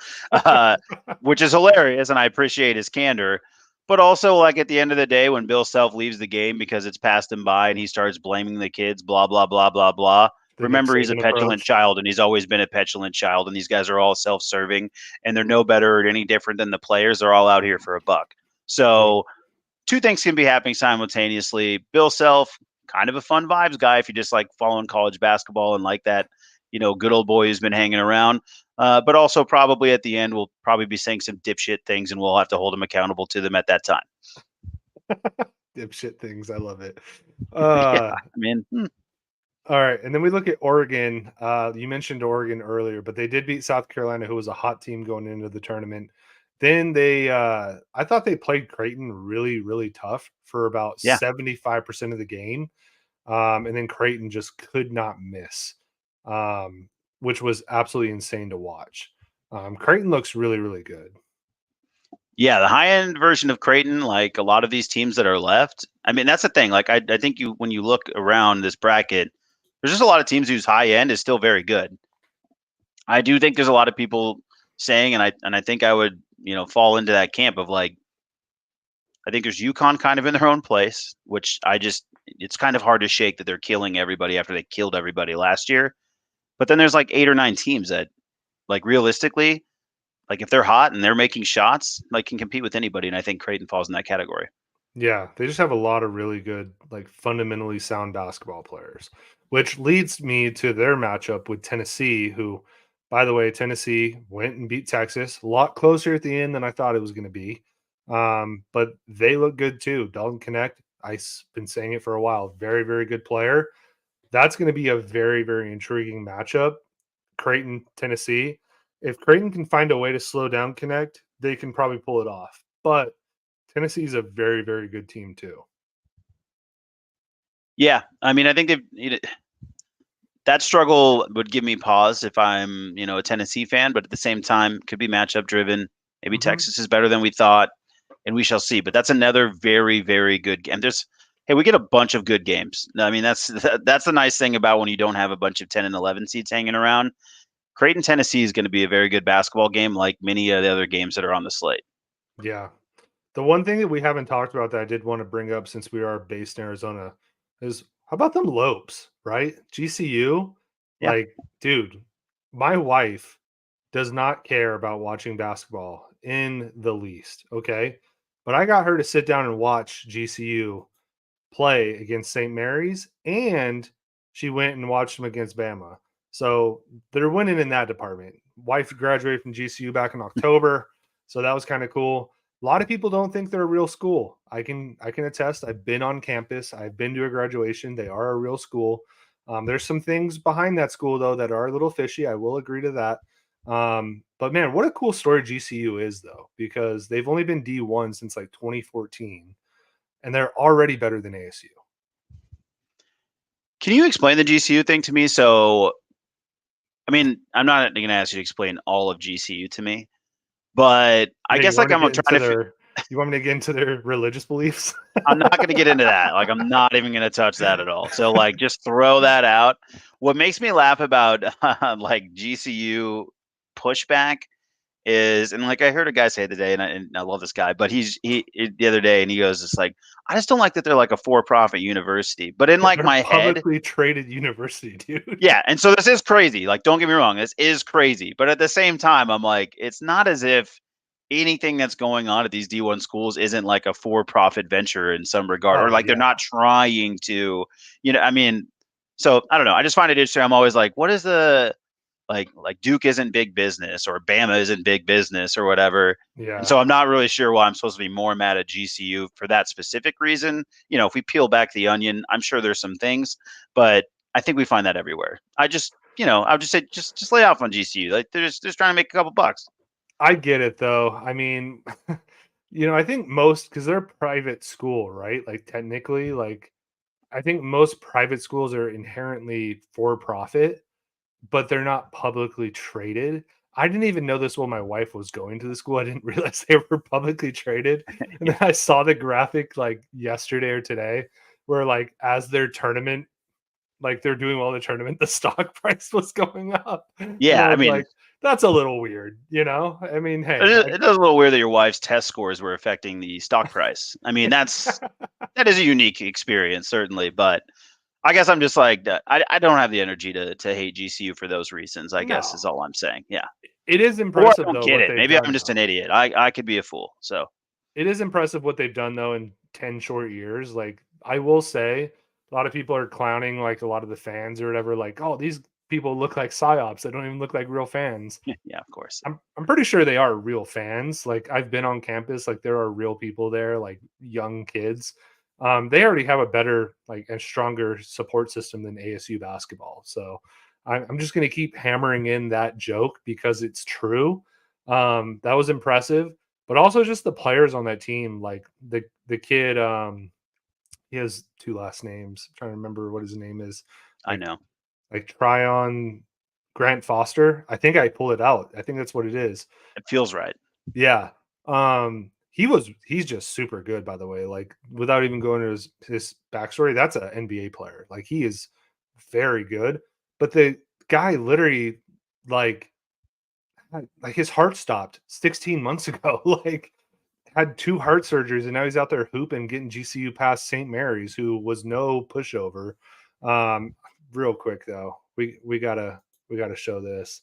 D: which is hilarious, and I appreciate his candor. But also, like at the end of the day, when Bill Self leaves the game because it's passed him by and he starts blaming the kids, blah blah blah blah blah. Remember, he's a petulant child, and he's always been a petulant child. And these guys are all self-serving, and they're no better or any different than the players. They're all out here for a buck. So, two things can be happening simultaneously. Bill Self, kind of a fun vibes guy if you just like following college basketball and like that, good old boy who's been hanging around. But also probably at the end, we'll probably be saying some dipshit things, and we'll have to hold him accountable to them at that time.
C: Dipshit things, I love it.
D: Yeah, I mean.
C: All right, and then we look at Oregon. You mentioned Oregon earlier, but they did beat South Carolina, who was a hot team going into the tournament. Then I thought they played Creighton really, really tough for about 75% of the game. And then Creighton just could not miss, which was absolutely insane to watch. Creighton looks really, really good.
D: Yeah, the high-end version of Creighton, like a lot of these teams that are left. I mean, that's the thing. Like, I think when you look around this bracket, there's just a lot of teams whose high end is still very good. I do think there's a lot of people saying, and I think I would, fall into that camp of like, I think there's UConn kind of in their own place, which it's kind of hard to shake that they're killing everybody after they killed everybody last year. But then there's like 8 or 9 teams that, like realistically, like if they're hot and they're making shots, like can compete with anybody. And I think Creighton falls in that category.
C: Yeah, they just have a lot of really good, like fundamentally sound basketball players, which leads me to their matchup with Tennessee, who, by the way, Tennessee went and beat Texas a lot closer at the end than I thought it was going to be. But they look good too. Dalton Knecht, I've been saying it for a while, very, very good player. That's going to be a very, very intriguing matchup. Creighton, Tennessee. If Creighton can find a way to slow down Knecht, they can probably pull it off. But Tennessee's a very, very good team too.
D: Yeah, I mean, I think that struggle would give me pause if I'm, a Tennessee fan, but at the same time, could be matchup driven. Maybe Texas is better than we thought, and we shall see. But that's another very, very good game. We get a bunch of good games. I mean, that's the nice thing about when you don't have a bunch of 10 and 11 seeds hanging around. Creighton, Tennessee is going to be a very good basketball game, like many of the other games that are on the slate.
C: Yeah. The one thing that we haven't talked about that I did want to bring up since we are based in Arizona is how about them Lopes, right? GCU, like, dude, my wife does not care about watching basketball in the least, okay? But I got her to sit down and watch GCU play against St. Mary's, and she went and watched them against Bama. So they're winning in that department. Wife graduated from GCU back in October, so that was kind of cool. A lot of people don't think they're a real school. I can attest. I've been on campus. I've been to a graduation. They are a real school. There's some things behind that school, though, that are a little fishy. I will agree to that. But, man, what a cool story GCU is, though, because they've only been D1 since, like, 2014, and they're already better than ASU.
D: Can you explain the GCU thing to me? So, I mean, I'm not going to ask you to explain all of GCU to me. But I guess like I'm trying to
C: You want me to get into their religious beliefs?
D: I'm not going to get into that. Like, I'm not even going to touch that at all. So, like, just throw that out. What makes me laugh about like GCU pushback is, and like I heard a guy say today, and I love this guy, but he the other day, and he goes, "It's like I just don't like that they're like a for-profit university." But in like
C: They're
D: my head,
C: publicly traded university, dude.
D: yeah. And so this is crazy. Like, don't get me wrong, this is crazy. But at the same time, I'm like, it's not as if anything that's going on at these D1 schools isn't like a for-profit venture in some regard, or
C: Oh,
D: like they're
C: yeah.
D: not trying to, I mean, so I don't know. I just find it interesting. I'm always like, what is the like Duke isn't big business or Bama isn't big business or whatever.
C: Yeah.
D: And so I'm not really sure why I'm supposed to be more mad at GCU for that specific reason. If we peel back the onion, I'm sure there's some things, but I think we find that everywhere. I would just say just lay off on GCU. Like they're just trying to make a couple bucks.
C: I get it though. I mean, I think most because they're a private school, right? Like technically, like I think most private schools are inherently for profit, but they're not publicly traded. I didn't even know this while my wife was going to the school. I didn't realize they were publicly traded. And then I saw the graphic like yesterday or today where like as their tournament, like they're doing well in the tournament, the stock price was going up. And
D: Yeah,
C: I
D: I
C: was
D: mean,
C: like, that's a little weird, I mean, hey,
D: it is a little weird that your wife's test scores were affecting the stock price. I mean, that is a unique experience, certainly, but I guess I'm just like I don't have the energy to hate GCU for those reasons. I guess
C: no,
D: is all I'm saying. Yeah,
C: it is
D: or I
C: impressive
D: don't
C: though
D: get
C: what
D: it.
C: they've
D: Maybe
C: done
D: I'm just
C: though.
D: an idiot. I could be a fool. So
C: It is impressive what they've done though in 10 short years. Like I will say, a lot of people are clowning like a lot of the fans or whatever, like, oh, these people look like psyops. They don't even look like real fans.
D: yeah, of course.
C: I'm pretty sure they are real fans. Like I've been on campus, like there are real people there, like young kids. They already have a better, like, and stronger support system than ASU basketball. So I'm just going to keep hammering in that joke because it's true. That was impressive, but also just the players on that team, like the kid. He has two last names. I'm trying to remember what his name is.
D: I
C: Like
D: know.
C: like Tryon Grant Foster. I think I pulled it out. I think that's what it is.
D: It feels right.
C: Yeah. He's just super good, by the way. Like without even going to his backstory, that's an NBA player. Like he is very good. But the guy literally like his heart stopped 16 months ago. Like had 2 heart surgeries and now he's out there hooping, getting GCU past St. Mary's, who was no pushover. Real quick though, we gotta show this.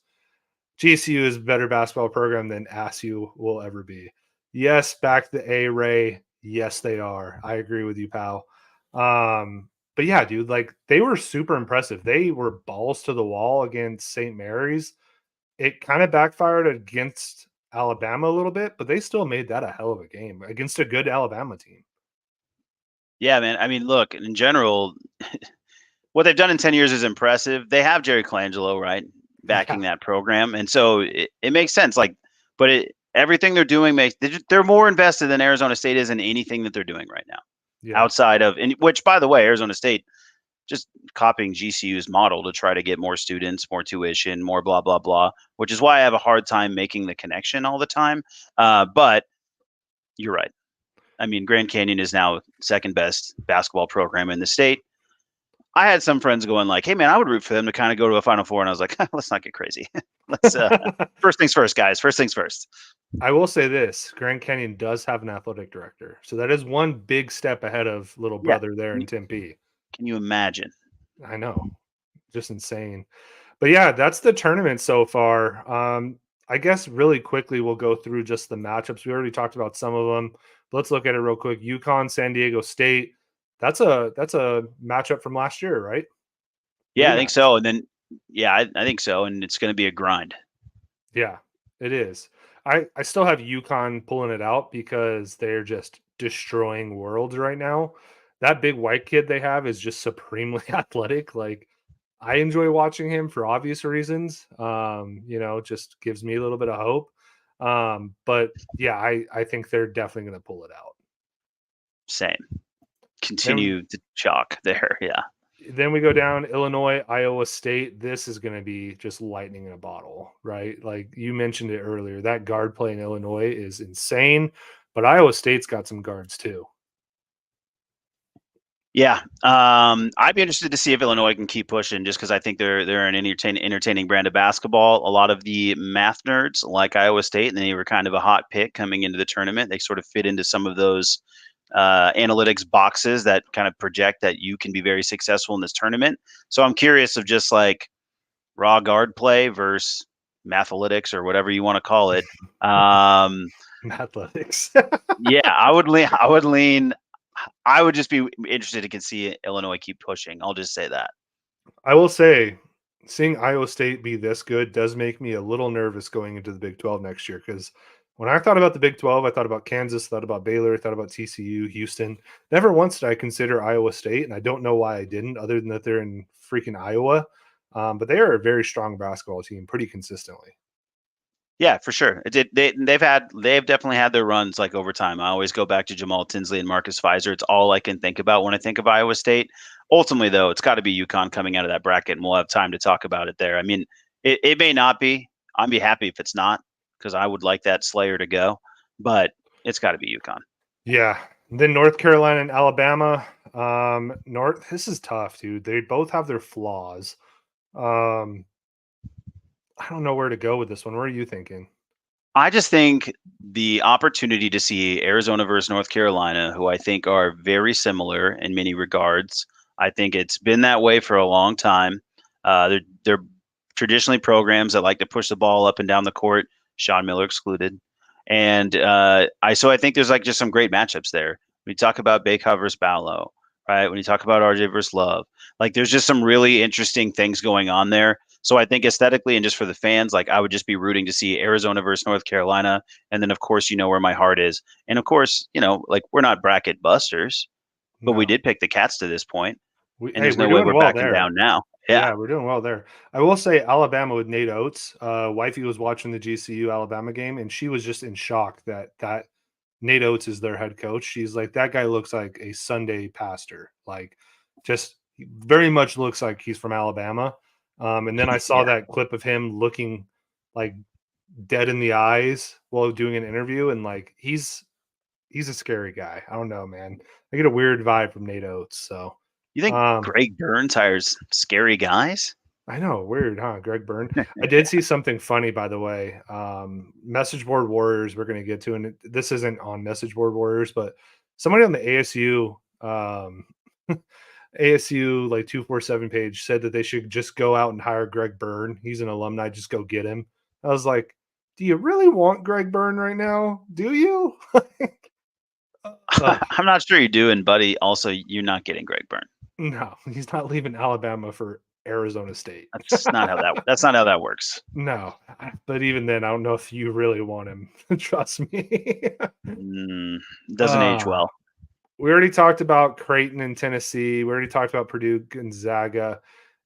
C: GCU is a better basketball program than ASU will ever be. Yes, back to A Ray. Yes, they are. I agree with you, pal. But yeah, dude, like they were super impressive. They were balls to the wall against St. Mary's. It kind of backfired against Alabama a little bit, but they still made that a hell of a game against a good Alabama team.
D: Yeah, man. I mean, look, in general, what they've done in 10 years is impressive. They have Jerry Colangelo, right, backing that program. And so it makes sense. Like, but everything they're doing they're more invested than Arizona State is in anything that they're doing right now.
C: Yeah.
D: Outside of, which by the way, Arizona State just copying GCU's model to try to get more students, more tuition, more blah, blah, blah, which is why I have a hard time making the connection all the time. But you're right. I mean, Grand Canyon is now second best basketball program in the state. I had some friends going like, hey, man, I would root for them to kind of go to a Final Four. And I was like, let's not get crazy. Let's first things first, guys. First things first.
C: I will say this. Grand Canyon does have an athletic director. So that is one big step ahead of little brother there in Tempe.
D: Can you imagine?
C: I know. Just insane. But yeah, that's the tournament so far. I guess really quickly we'll go through just the matchups. We already talked about some of them. Let's look at it real quick. UConn, San Diego State. That's a matchup from last year, right?
D: Yeah, I think so. And then, yeah, I think so. And it's going to be a grind.
C: Yeah, it is. I still have UConn pulling it out because they're just destroying worlds right now. That big white kid they have is just supremely athletic. Like I enjoy watching him for obvious reasons. Just gives me a little bit of hope. But yeah, I think they're definitely going to pull it out.
D: Same. Continue to chalk there. Yeah.
C: Then we go down Illinois, Iowa State. This is going to be just lightning in a bottle, right? Like you mentioned it earlier, that guard play in Illinois is insane. But Iowa State's got some guards too.
D: Yeah, I'd be interested to see if Illinois can keep pushing, just because I think they're an entertaining brand of basketball. A lot of the math nerds like Iowa State, and they were kind of a hot pick coming into the tournament. They sort of fit into some of those analytics boxes that kind of project that you can be very successful in this tournament. So I'm curious of just like raw guard play versus mathelytics or whatever you want to call it.
C: Athletics.
D: Yeah, I would lean. I would just be interested to see Illinois keep pushing. I'll just say that.
C: I will say, seeing Iowa State be this good does make me a little nervous going into the Big 12 next year, because when I thought about the Big 12, I thought about Kansas, thought about Baylor, thought about TCU, Houston. Never once did I consider Iowa State, and I don't know why I didn't, other than that they're in freaking Iowa. But they are a very strong basketball team pretty consistently.
D: Yeah, for sure. They've definitely had their runs like over time. I always go back to Jamal Tinsley and Marcus Fizer. It's all I can think about when I think of Iowa State. Ultimately, though, it's got to be UConn coming out of that bracket, and we'll have time to talk about it there. I mean, it may not be. I'd be happy if it's not, because I would like that Slayer to go, but it's got to be UConn.
C: Yeah. Then North Carolina and Alabama. This is tough, dude. They both have their flaws. I don't know where to go with this one. What are you thinking?
D: I just think the opportunity to see Arizona versus North Carolina, who I think are very similar in many regards. I think it's been that way for a long time. They're traditionally programs that like to push the ball up and down the court, Sean Miller excluded. And I think there's like just some great matchups there. When you talk about Bacot versus Ballo, right? When you talk about RJ versus Love, like there's just some really interesting things going on there. So I think aesthetically and just for the fans, like I would just be rooting to see Arizona versus North Carolina. And then, of course, you know where my heart is. And, of course, you know, like we're not bracket busters, but we did pick the Cats to this point. And there's no way we're backing down now.
C: Yeah, we're doing well there. I will say Alabama with Nate Oates. Wifey was watching the GCU Alabama game, and she was just in shock that Nate Oates is their head coach. She's like, that guy looks like a Sunday pastor. Like, just very much looks like he's from Alabama. And then I saw that clip of him looking like dead in the eyes while doing an interview, and like he's a scary guy. I don't know, man. I get a weird vibe from Nate Oates. So
D: you think Greg Burns hires scary guys?
C: I know, weird, huh? Greg Byrne. I did see something funny, by the way. Message board warriors we're going to get to, and this isn't on message board warriors, but somebody on the ASU ASU like 247 page said that they should just go out and hire Greg Byrne. He's an alumni. Just go get him. I was like, do you really want Greg Byrne right now? Do you?
D: I'm not sure you do. And buddy, also you're not getting Greg Byrne.
C: No, he's not leaving Alabama for Arizona State.
D: That's not how that works.
C: No, but even then, I don't know if you really want him. Trust me.
D: Doesn't age well.
C: We already talked about Creighton and Tennessee. We already talked about Purdue, Gonzaga,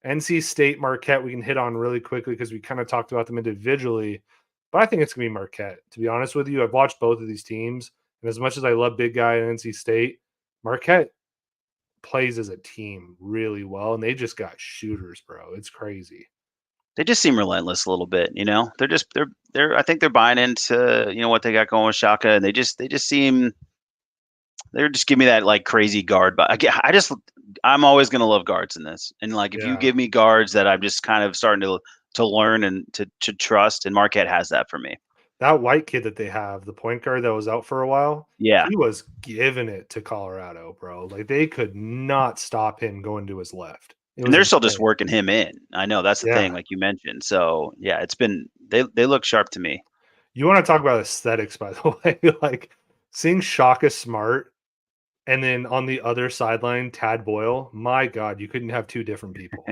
C: NC State, Marquette. We can hit on really quickly because we kind of talked about them individually. But I think it's going to be Marquette. To be honest with you, I've watched both of these teams. And as much as I love Big Guy and NC State, Marquette plays as a team really well. And they just got shooters, bro. It's crazy.
D: They just seem relentless a little bit, you know? I think they're buying into, you know, what they got going with Shaka. And they just seem... They're just give me that like crazy guard, but I'm always gonna love guards in this. And like if you give me guards that I'm just kind of starting to learn and to trust, and Marquette has that for me.
C: That white kid that they have, the point guard that was out for a while, he was giving it to Colorado, bro. Like they could not stop him going to his left.
D: And they're still just working him in. I know that's the thing, like you mentioned. So yeah, it's been they look sharp to me.
C: You want to talk about aesthetics, by the way? Like seeing Shaka Smart. And then on the other sideline, Tad Boyle. My God, you couldn't have two different people.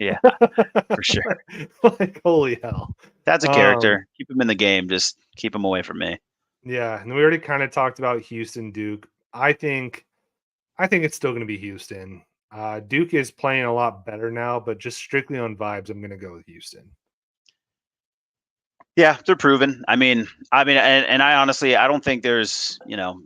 D: Yeah, for sure.
C: Like, holy hell.
D: That's a character. Keep him in the game. Just keep him away from me.
C: Yeah, and we already kind of talked about Houston, Duke. I think it's still going to be Houston. Duke is playing a lot better now, but just strictly on vibes, I'm going to go with Houston.
D: Yeah, they're proven. I mean, and I honestly, I don't think there's, you know,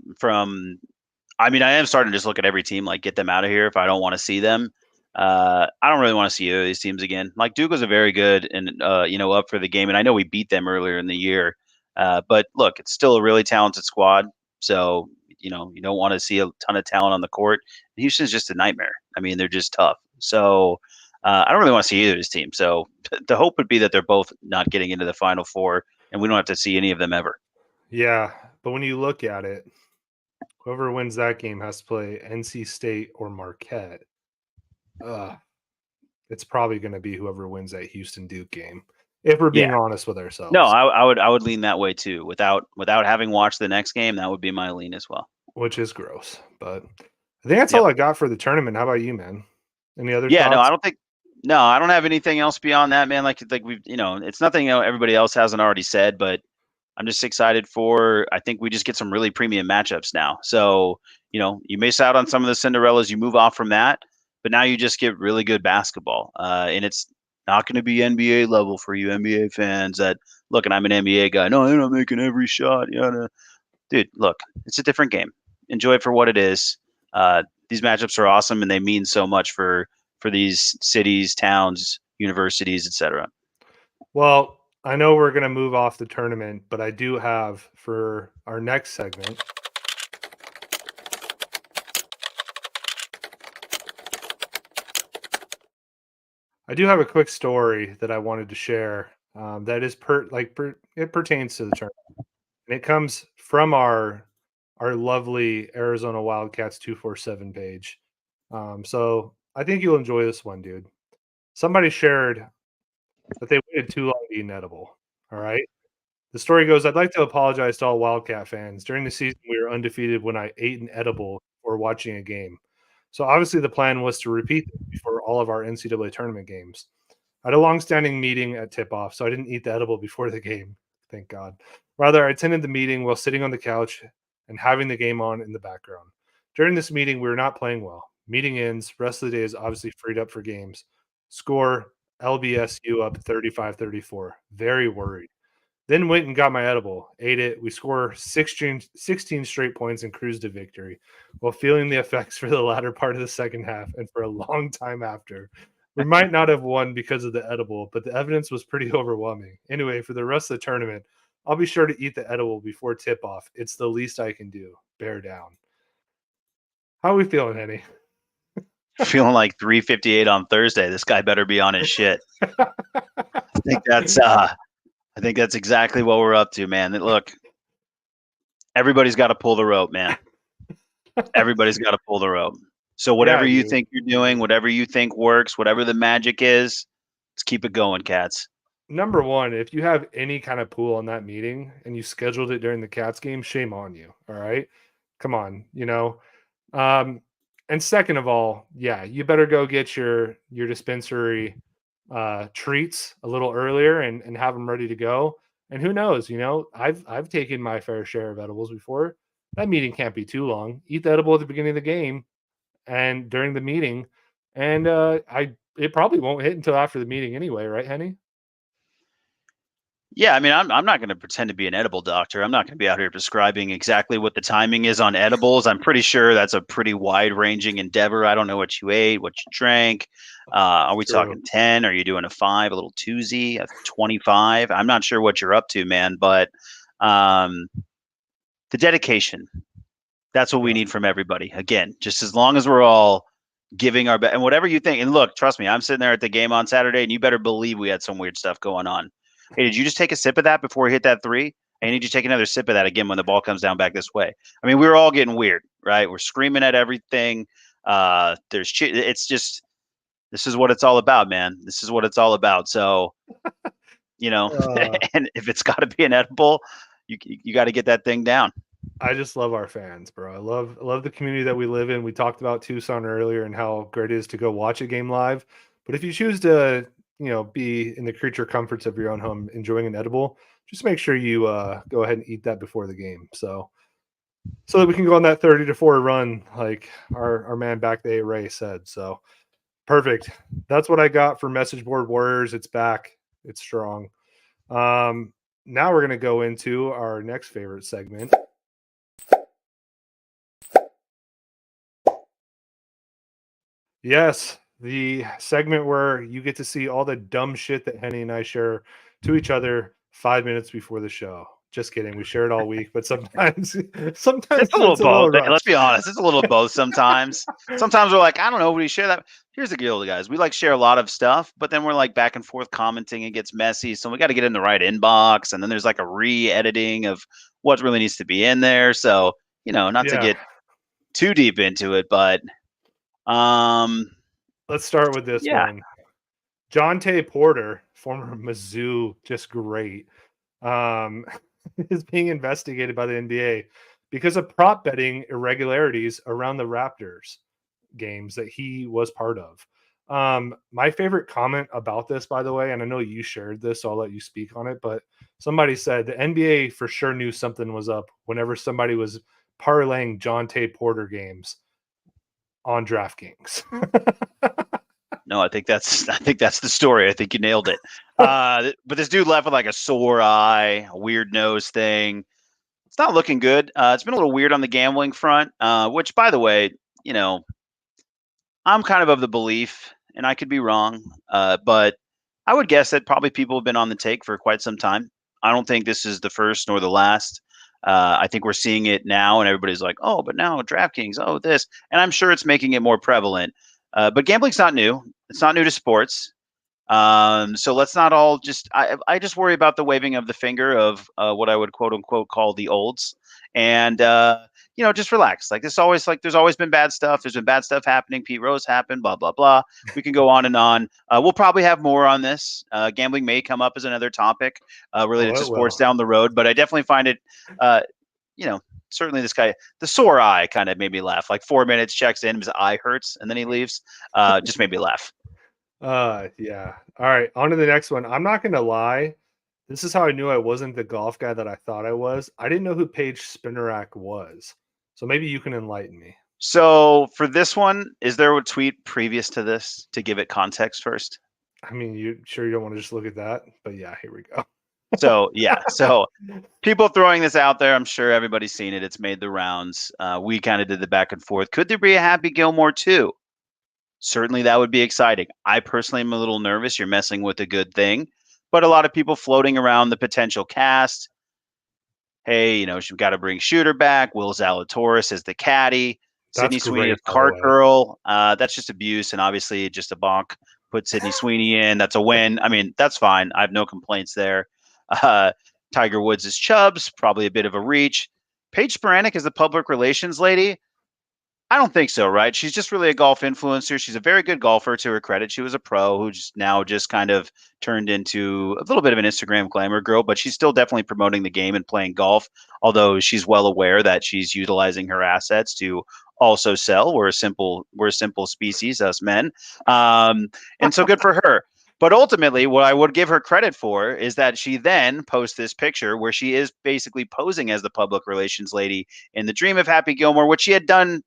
D: I am starting to just look at every team, like get them out of here if I don't want to see them. I don't really want to see either of these teams again. Like Duke was a very good and up for the game, and I know we beat them earlier in the year. But look, it's still a really talented squad. So, you don't want to see a ton of talent on the court. Houston's just a nightmare. I mean, they're just tough. So, I don't really want to see either of these teams. So, the hope would be that they're both not getting into the Final Four, and we don't have to see any of them ever.
C: Yeah, but when you look at it, whoever wins that game has to play NC State or Marquette. It's probably going to be whoever wins that Houston Duke game, if we're being honest with ourselves.
D: No, I would lean that way too. Without having watched the next game, that would be my lean as well.
C: Which is gross, but I think that's all I got for the tournament. How about you, man? Any other
D: Yeah,
C: thoughts?
D: no, I don't have anything else beyond that, man. Like we've, it's nothing everybody else hasn't already said, but I'm just excited I think we just get some really premium matchups now. So, you miss out on some of the Cinderellas, you move off from that, but now you just get really good basketball. And it's not going to be NBA level for you NBA fans that look, and I'm an NBA guy. No, they're not making every shot. Yeah, dude, look, it's a different game. Enjoy it for what it is. These matchups are awesome, and they mean so much for these cities, towns, universities, etc.
C: Well, I know we're going to move off the tournament, but I do have for our next segment. I do have a quick story that I wanted to share. That is it pertains to the tournament, and it comes from our lovely Arizona Wildcats 247 page. So I think you'll enjoy this one, dude. Somebody shared that they waited too long to eat an edible. All right. The story goes, I'd like to apologize to all Wildcat fans. During the season, we were undefeated when I ate an edible before watching a game. So obviously the plan was to repeat this before all of our NCAA tournament games. I had a long-standing meeting at tip-off, so I didn't eat the edible before the game. Thank God. Rather, I attended the meeting while sitting on the couch and having the game on in the background. During this meeting, we were not playing well. Meeting ends. Rest of the day is obviously freed up for games. Score, LBSU up 35-34. Very worried. Then went and got my edible, ate it. We score 16 straight points and cruised to victory while feeling the effects for the latter part of the second half and for a long time after. We might not have won because of the edible, but the evidence was pretty overwhelming. Anyway, for the rest of the tournament, I'll be sure to eat the edible before tip-off. It's the least I can do. Bear down. How are we feeling, Henny?
D: Feeling like 3:58 on Thursday. This guy better be on his shit. I think that's exactly what we're up to, man. Look, everybody's got to pull the rope, man. Everybody's got to pull the rope. So whatever you think you're doing, whatever you think works, whatever the magic is, let's keep it going, cats.
C: Number one, if you have any kind of pool on that meeting and you scheduled it during the Cats game, shame on you. All right. Come on, and second of all, yeah, you better go get your dispensary treats a little earlier and have them ready to go. And who knows, I've taken my fair share of edibles before. That meeting can't be too long. Eat the edible at the beginning of the game and during the meeting, and it probably won't hit until after the meeting anyway, right, Henny?
D: Yeah, I mean, I'm not going to pretend to be an edible doctor. I'm not going to be out here prescribing exactly what the timing is on edibles. I'm pretty sure that's a pretty wide-ranging endeavor. I don't know what you ate, what you drank. Are we talking 10? Are you doing a 5, a little 2Z, a 25? I'm not sure what you're up to, man, but the dedication, that's what we need from everybody. Again, just as long as we're all giving our best, and whatever you think. And look, trust me, I'm sitting there at the game on Saturday, and you better believe we had some weird stuff going on. Hey, did you just take a sip of that before you hit that three? I need you to take another sip of that again when the ball comes down back this way. I mean, we were all getting weird, right? We're screaming at everything. It's just, this is what it's all about, man. This is what it's all about. So, and if it's got to be an edible, you got to get that thing down.
C: I just love our fans, bro. I love the community that we live in. We talked about Tucson earlier and how great it is to go watch a game live. But if you choose to, be in the creature comforts of your own home, enjoying an edible, just make sure you go ahead and eat that before the game. So that we can go on that 30-4 run, like our man back day, Ray said. So perfect. That's what I got for Message Board Warriors. It's back. It's strong. Now we're going to go into our next favorite segment. Yes, the segment where you get to see all the dumb shit that Henny and I share to each other 5 minutes before the show. Just kidding. We share it all week, but sometimes
D: It's a little both.
C: rough.
D: Let's be honest. It's a little both sometimes. Sometimes we're like, I don't know, we share that. Here's the deal, guys. We like share a lot of stuff, but then we're like back and forth commenting. It gets messy. So we got to get in the right inbox. And then there's like a re-editing of what really needs to be in there. So, not to get too deep into it, but
C: let's start with this one. Jonte Porter, former Mizzou, just great. Is being investigated by the NBA because of prop betting irregularities around the Raptors games that he was part of. My favorite comment about this, by the way, and I know you shared this, so I'll let you speak on it, but somebody said the NBA for sure knew something was up whenever somebody was parlaying Jonte Porter games on DraftKings.
D: No, I think that's the story. I think you nailed it. But this dude left with like a sore eye, a weird nose thing. It's not looking good. It's been a little weird on the gambling front, which, by the way, I'm kind of the belief, and I could be wrong, but I would guess that probably people have been on the take for quite some time. I don't think this is the first nor the last. I think we're seeing it now, and everybody's like, oh, but now DraftKings, oh, this. And I'm sure it's making it more prevalent. But gambling's not new. It's not new to sports. So let's not all just I just worry about the waving of the finger of what I would quote unquote call the olds. And just relax. Like there's always been bad stuff. There's been bad stuff happening. Pete Rose happened, blah, blah, blah. We can go on and on. We'll probably have more on this. Gambling may come up as another topic related to sports down the road, but I definitely find it certainly this guy, the sore eye kind of made me laugh. Like 4 minutes, checks in, his eye hurts, and then he leaves. Just made me laugh.
C: Yeah. All right, on to the next one. I'm not gonna lie. This is how I knew I wasn't the golf guy that I thought I was. I didn't know who Paige Spinarak was. So maybe you can enlighten me.
D: So for this one, is there a tweet previous to this to give it context first?
C: I mean, you don't want to just look at that, but yeah, here we go.
D: So people throwing this out there, I'm sure everybody's seen it. It's made the rounds. We kind of did the back and forth. Could there be a Happy Gilmore 2? Certainly that would be exciting. I personally am a little nervous. You're messing with a good thing, but a lot of people floating around the potential cast. Hey, she's got to bring Shooter back. Will Zalatoris as the caddy. Sydney Sweeney as cart girl. That's just abuse, and obviously just a bonk. Put Sydney Sweeney in. That's a win. I mean, that's fine. I have no complaints there. Tiger Woods is Chubbs, probably a bit of a reach. Paige Spinarak is the public relations lady. I don't think so, right? She's just really a golf influencer. She's a very good golfer, to her credit. She was a pro who just kind of turned into a little bit of an Instagram glamour girl, but she's still definitely promoting the game and playing golf, although she's well aware that she's utilizing her assets to also sell. We're a simple species, us men. And so good for her. But ultimately, what I would give her credit for is that she then posts this picture where she is basically posing as the public relations lady in The Dream of Happy Gilmore, which she had done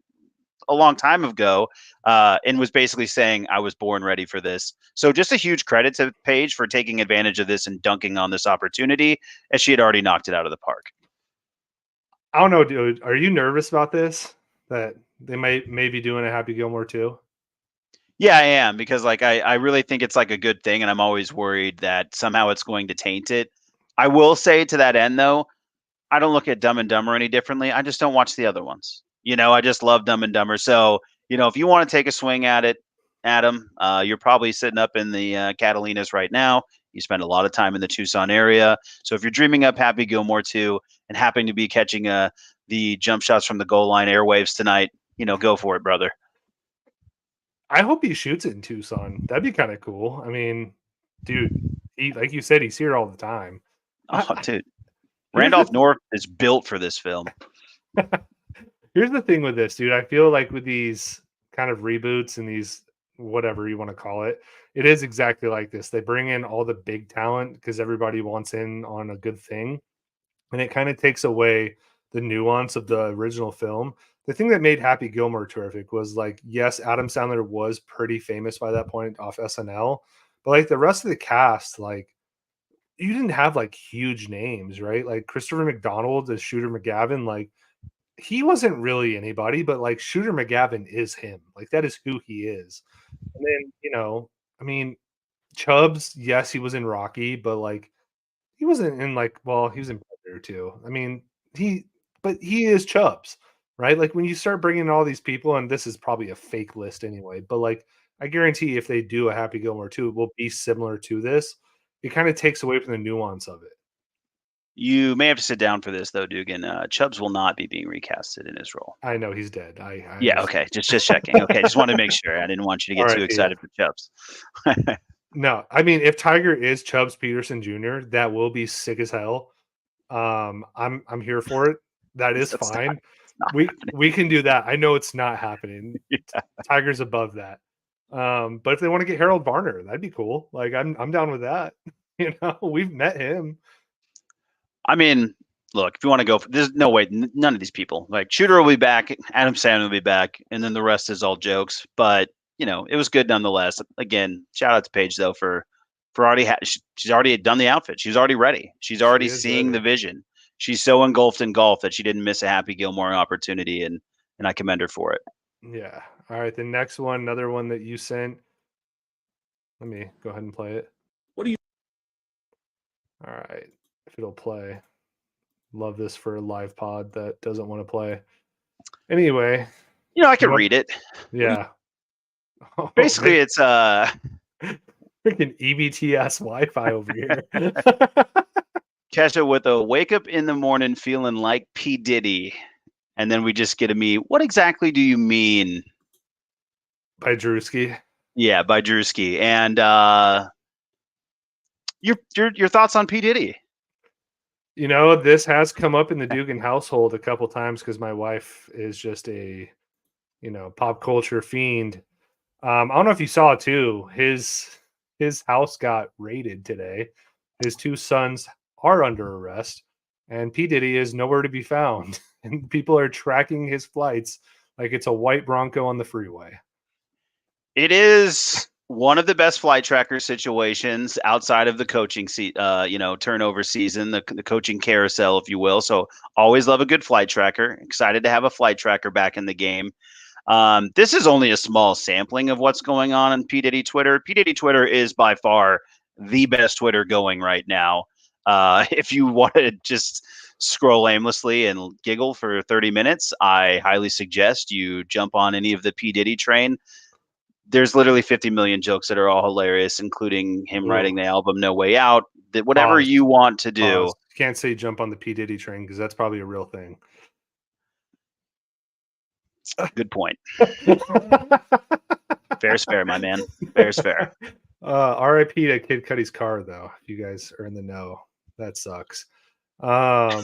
D: a long time ago, and was basically saying, I was born ready for this. So just a huge credit to Paige for taking advantage of this and dunking on this opportunity, as she had already knocked it out of the park.
C: I don't know, dude. Are you nervous about this? That they may be doing a Happy Gilmore 2?
D: Yeah, I am, because I really think it's like a good thing, and I'm always worried that somehow it's going to taint it. I will say to that end, though, I don't look at Dumb and Dumber any differently. I just don't watch the other ones. I just love Dumb and Dumber. So, if you want to take a swing at it, Adam, you're probably sitting up in the Catalinas right now. You spend a lot of time in the Tucson area. So if you're dreaming up Happy Gilmore 2 and happen to be catching the jump shots from the goal line airwaves tonight, go for it, brother.
C: I hope he shoots it in Tucson. That'd be kind of cool. I mean, dude, he, like you said, he's here all the time.
D: Oh, dude. Randolph North is built for this film.
C: Here's the thing with this, dude. I feel like with these kind of reboots and these whatever you want to call it, it is exactly like this. They bring in all the big talent because everybody wants in on a good thing. And it kind of takes away the nuance of the original film. The thing that made Happy Gilmore terrific was yes, Adam Sandler was pretty famous by that point off SNL, but the rest of the cast, you didn't have huge names, right? Like Christopher McDonald as Shooter McGavin, he wasn't really anybody, but Shooter McGavin is him. That is who he is. And then, I mean, Chubbs, yes, he was in Rocky, but he wasn't in he was in year too. I mean, he is Chubbs, right? Like when you start bringing all these people, and this is probably a fake list anyway, but like I guarantee if they do a Happy Gilmore 2, it will be similar to this. It kind of takes away from the nuance of it.
D: You may have to sit down for this though, Dugan. Chubbs will not be being recasted in his role.
C: I know he's dead.
D: Yeah, okay. Just checking. Okay, just wanted to make sure. I didn't want you to get too excited for Chubbs.
C: No, I mean if Tiger is Chubbs Peterson Jr., that will be sick as hell. I'm here for it. That is fine. We can do that. I know it's not happening.
D: Yeah.
C: Tiger's above that. But if they want to get Harold Varner, that'd be cool. Like I'm down with that. You know, we've met him.
D: I mean, look, if you want to go, there's no way. None of these people, like Shooter will be back, Adam Sandler will be back, and then the rest is all jokes. But you know, it was good nonetheless. Again, shout out to Paige though for already she's already done the outfit. She's already ready. She's already seeing the vision. She's so engulfed in golf that she didn't miss a Happy Gilmore opportunity, and I commend her for it.
C: Yeah. All right. The next one, another one that you sent. Let me go ahead and play it.
E: What do you?
C: All right. If it'll play. Love this for a live pod that doesn't want to play. Anyway.
D: You know, I can read it.
C: Yeah.
D: Basically, it's
C: freaking EBTS Wi-Fi over here.
D: Kesha with a wake up in the morning feeling like P. Diddy. And then we just get a me. What exactly do you mean?
C: By Drewski.
D: Yeah, by Drewski. And your thoughts on P. Diddy?
C: You know, this has come up in the Dugan household a couple times because my wife is just a, pop culture fiend. I don't know if you saw it too. His house got raided today. His two sons are under arrest, and P. Diddy is nowhere to be found. And people are tracking his flights like it's a white Bronco on the freeway. It
D: is one of the best flight tracker situations outside of the coaching turnover season, the coaching carousel, if you will. So always love a good flight tracker. Excited to have a flight tracker back in the game. This is only a small sampling of what's going on P. Diddy Twitter. P. Diddy Twitter is by far the best Twitter going right now. If you want to just scroll aimlessly and giggle for 30 minutes, I highly suggest you jump on any of the P. Diddy train. There's literally 50 million jokes that are all hilarious, including him writing the album No Way Out. Whatever you want to do.
C: Can't say jump on the P. Diddy train because that's probably a real thing.
D: Good point. Fair's fair, my man. Fair's fair.
C: RIP to Kid Cudi's car, though. If you guys are in the know, that sucks. All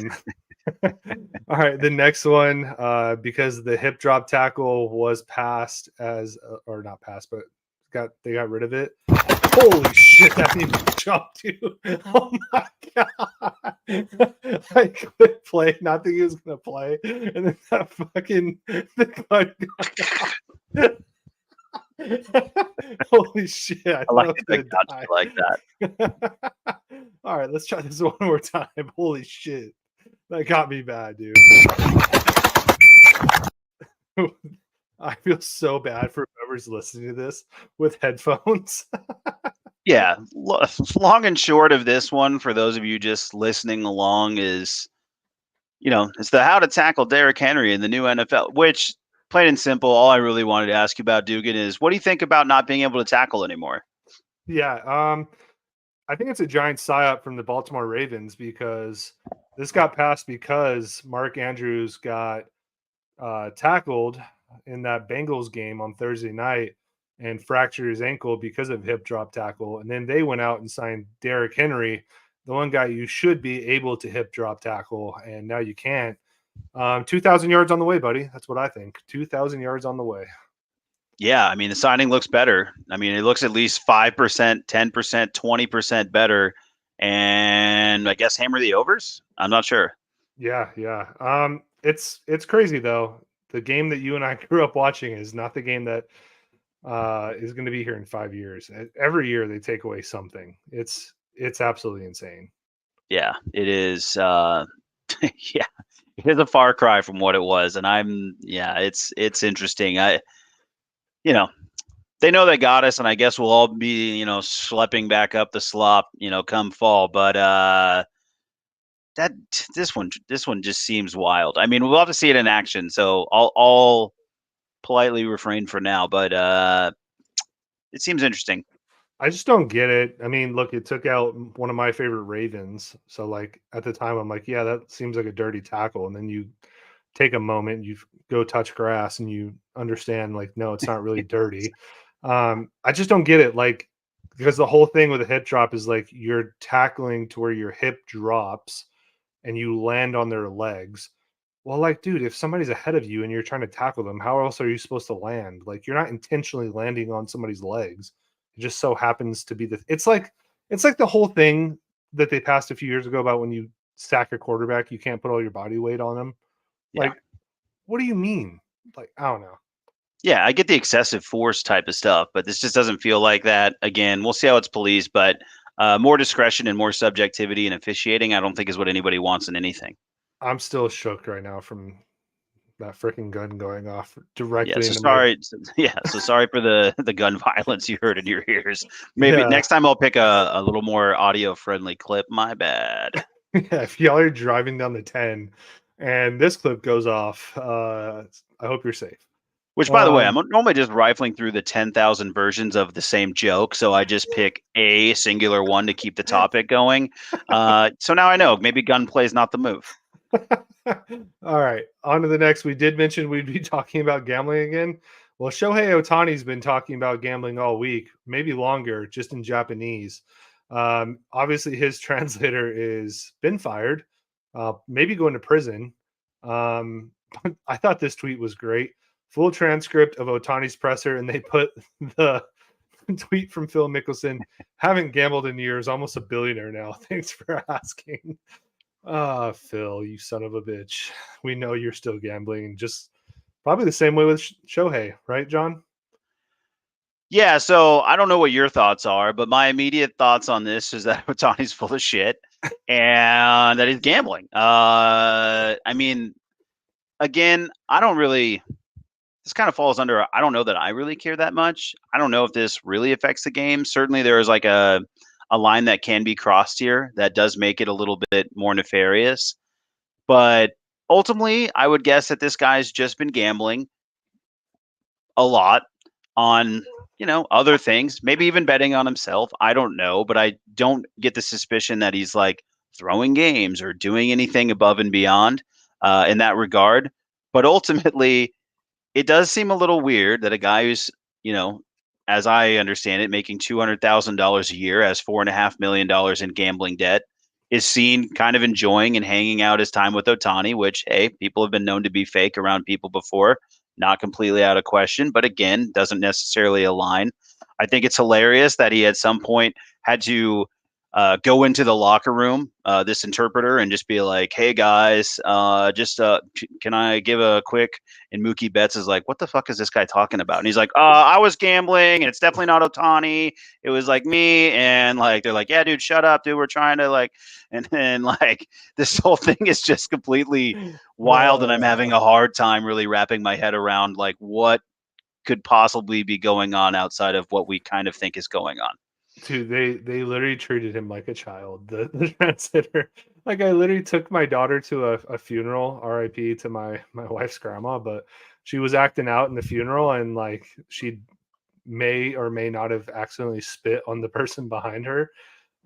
C: right, the next one, because the hip drop tackle was passed or not passed, but they got rid of it. Holy shit, that made me jump too. Oh my god. I quit playing, not thinking it was gonna play. And then that fucking the gun holy shit. I
D: like that.
C: All right, let's try this one more time. Holy shit. That got me bad, dude. I feel so bad for whoever's listening to this with headphones.
D: Yeah, long and short of this one, for those of you just listening along, is, it's the how to tackle Derrick Henry in the new NFL, which, plain and simple, all I really wanted to ask you about, Dugan, is what do you think about not being able to tackle anymore?
C: Yeah, I think it's a giant psyop from the Baltimore Ravens because this got passed because Mark Andrews got tackled in that Bengals game on Thursday night and fractured his ankle because of hip drop tackle. And then they went out and signed Derrick Henry, the one guy you should be able to hip drop tackle, and now you can't. 2,000 yards on the way, buddy. That's what I think. 2,000 yards on the way.
D: Yeah, I mean, the signing looks better. I mean, it looks at least 5%, 10%, 20% better. And I guess hammer the overs? I'm not sure.
C: Yeah. It's crazy, though. The game that you and I grew up watching is not the game that is going to be here in 5 years. Every year they take away something. It's absolutely insane. Yeah,
D: it is. Yeah, it is a far cry from what it was. And it's interesting. They know they got us, and I guess we'll all be, schlepping back up the slop, come fall. But this one just seems wild. I mean, we'll have to see it in action. So I'll politely refrain for now, but it seems interesting.
C: I just don't get it. I mean, look, it took out one of my favorite Ravens. So, like, at the time, I'm like, yeah, that seems like a dirty tackle. And then you take a moment, you go touch grass, and you understand, like, no, it's not really dirty. I just don't get it. Like, because the whole thing with a hip drop is like you're tackling to where your hip drops and you land on their legs. Well, like, dude, if somebody's ahead of you and you're trying to tackle them, how else are you supposed to land? Like, you're not intentionally landing on somebody's legs. It just so happens to be it's like the whole thing that they passed a few years ago about when you sack a quarterback, you can't put all your body weight on them.
D: Yeah.
C: Like, what do you mean? Like, I don't know.
D: Yeah, I get the excessive force type of stuff, but this just doesn't feel like that. Again, we'll see how it's policed, but more discretion and more subjectivity and officiating, I don't think is what anybody wants in anything.
C: I'm still shook right now from that freaking gun going off directly
D: Yeah, so
C: into
D: sorry. So sorry for the gun violence you heard in your ears. Maybe
C: Yeah.
D: next time I'll pick a little more audio friendly clip. My bad.
C: Yeah, if y'all are driving down the 10 and this clip goes off, I hope you're safe.
D: Which, by the way, I'm normally just rifling through the 10,000 versions of the same joke, so I just pick a singular one to keep the topic going. So now I know maybe gunplay is not the move.
C: All right, on to the next. We did mention we'd be talking about gambling again. Well, Shohei Ohtani's been talking about gambling all week, maybe longer, just in Japanese. Obviously, his translator is been fired, maybe going to prison. I thought this tweet was great. Full transcript of Ohtani's presser, and they put the tweet from Phil Mickelson. Haven't gambled in years, almost a billionaire now. Thanks for asking. Phil, you son of a bitch. We know you're still gambling, just probably the same way with Shohei, right, John?
D: Yeah, so I don't know what your thoughts are, but my immediate thoughts on this is that Ohtani's full of shit and that he's gambling. I mean, again, I don't really. This kind of falls under. I don't know that I really care that much. I don't know if this really affects the game. Certainly, there is like a line that can be crossed here that does make it a little bit more nefarious. But ultimately, I would guess that this guy's just been gambling a lot on, other things, maybe even betting on himself. I don't know, but I don't get the suspicion that he's like throwing games or doing anything above and beyond in that regard. But ultimately, it does seem a little weird that a guy who's, as I understand it, making $200,000 a year, has $4.5 million in gambling debt, is seen kind of enjoying and hanging out his time with Ohtani, which, hey, people have been known to be fake around people before. Not completely out of question, but again, doesn't necessarily align. I think it's hilarious that he at some point had to go into the locker room, this interpreter, and just be like, "Hey guys, can I give a quick?" And Mookie Betts is like, "What the fuck is this guy talking about?" And he's like, "I was gambling, and it's definitely not Ohtani. It was like me." And like they're like, "Yeah, dude, shut up, dude. We're trying to like," and then like this whole thing is just completely wild, and I'm having a hard time really wrapping my head around like what could possibly be going on outside of what we kind of think is going on.
C: Dude, they literally treated him like a child. The translator, like, I literally took my daughter to a funeral, R.I.P. to my wife's grandma, but she was acting out in the funeral, and like she may or may not have accidentally spit on the person behind her.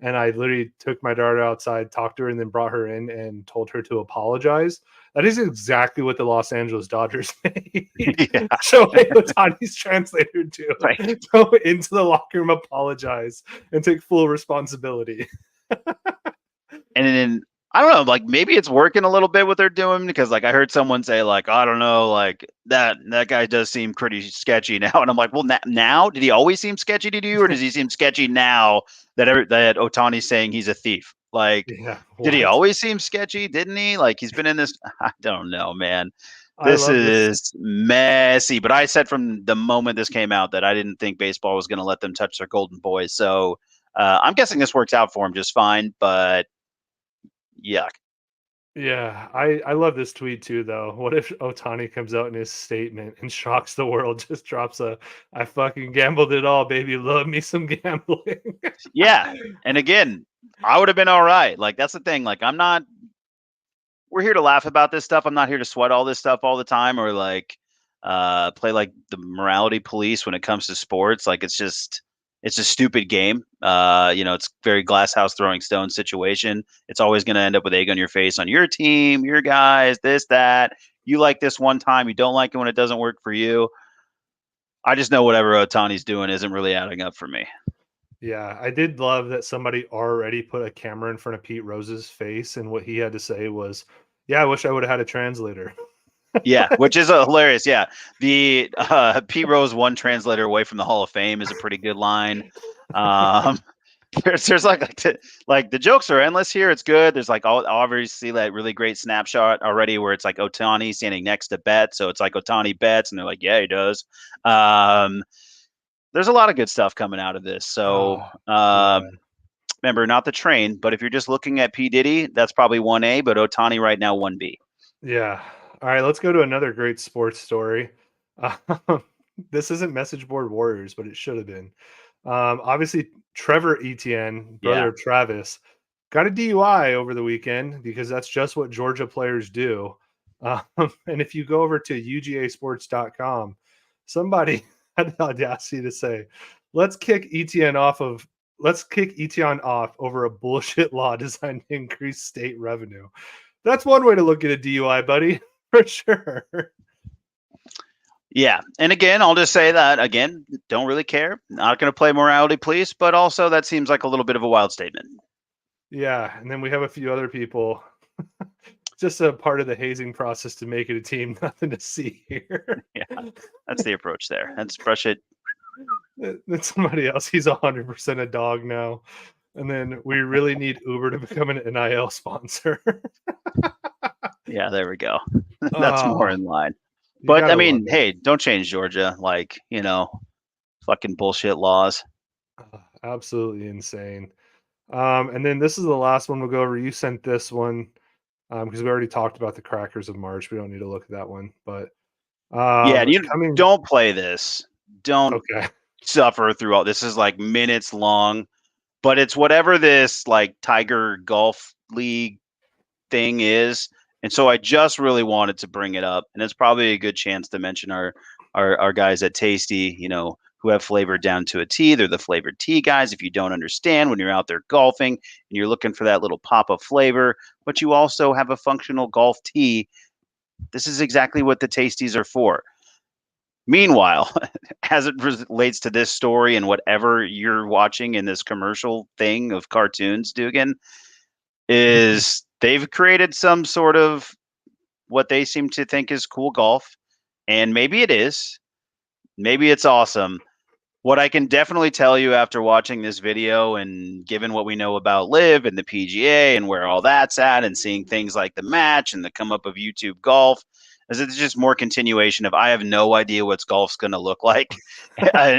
C: And I literally took my daughter outside, talked to her, and then brought her in and told her to apologize. That is exactly what the Los Angeles Dodgers made.
D: Yeah.
C: Shohei Ohtani's translator do.
D: Right.
C: Go into the locker room, apologize, and take full responsibility.
D: And then I don't know, like maybe it's working a little bit what they're doing, because like I heard someone say like, I don't know, like that guy does seem pretty sketchy now, and I'm like, well, now did he always seem sketchy to you, or does he seem sketchy now that that Ohtani's saying he's a thief? Like,
C: Yeah,
D: did he
C: what?
D: always seem sketchy? Didn't he? Like he's been in this. I don't know, man.
C: I
D: This
C: love this.
D: is messy. But I said from the moment this came out that I didn't think baseball was going to let them touch their golden boys. So I'm guessing this works out for him just fine. But yuck.
C: Yeah, I love this tweet too, though. What if Ohtani comes out in his statement and shocks the world, just drops I fucking gambled it all, baby. Love me some gambling.
D: Yeah. And again, I would have been all right. Like, that's the thing. Like, I'm not we're here to laugh about this stuff. I'm not here to sweat all this stuff all the time or like play like the morality police when it comes to sports. Like it's a stupid game. It's very glass house throwing stone situation. It's always going to end up with egg on your face on your team, your guys, this, that. You like this one time, you don't like it when it doesn't work for you. I just know whatever Ohtani's doing isn't really adding up for me.
C: Yeah, I did love that somebody already put a camera in front of Pete Rose's face, and what he had to say was, "Yeah, I wish I would have had a translator."
D: Yeah, which is hilarious. Yeah, the Pete Rose one translator away from the Hall of Fame is a pretty good line. There's like the jokes are endless here. It's good. There's like obviously that really great snapshot already where it's like Ohtani standing next to Bet, so it's like Ohtani bets, and they're like, yeah, he does. There's a lot of good stuff coming out of this. So remember, not the train, but if you're just looking at P Diddy, that's probably 1A, but Ohtani right now 1B.
C: Yeah. All right, let's go to another great sports story. This isn't Message Board Warriors, but it should have been. Obviously, Trevor Etienne, brother of Travis, got a DUI over the weekend because that's just what Georgia players do. And if you go over to UGAsports.com, somebody had the audacity to say, let's kick Etienne off over a bullshit law designed to increase state revenue. That's one way to look at a DUI, buddy, for sure.
D: Yeah. And again, I'll just say that, again, don't really care. Not going to play morality police, but also that seems like a little bit of a wild statement.
C: Yeah. And then we have a few other people. Just a part of the hazing process to make it a team. Nothing to see here.
D: Yeah. That's the approach there. Let's brush it.
C: That's somebody else. He's 100% a dog now. And then we really need Uber to become an NIL sponsor.
D: Yeah, there we go. That's more in line. But I mean, hey, don't change Georgia. Like, fucking bullshit laws.
C: Absolutely insane. And then this is the last one we'll go over. You sent this one because we already talked about the Crackers of March. We don't need to look at that one. But
D: don't play this. Don't suffer through all this. Is like minutes long, but it's whatever this like Tiger Golf League thing is. And so I just really wanted to bring it up, and it's probably a good chance to mention our guys at Tasty, who have flavor down to a T. They're the flavored tea guys. If you don't understand when you're out there golfing and you're looking for that little pop of flavor, but you also have a functional golf tea, this is exactly what the Tasties are for. Meanwhile, as it relates to this story and whatever you're watching in this commercial thing of cartoons, Dugan, is they've created some sort of what they seem to think is cool golf. And maybe it is. Maybe it's awesome. What I can definitely tell you after watching this video and given what we know about LIV and the PGA and where all that's at and seeing things like the match and the come up of YouTube golf, is it's just more continuation of I have no idea what golf's going to look like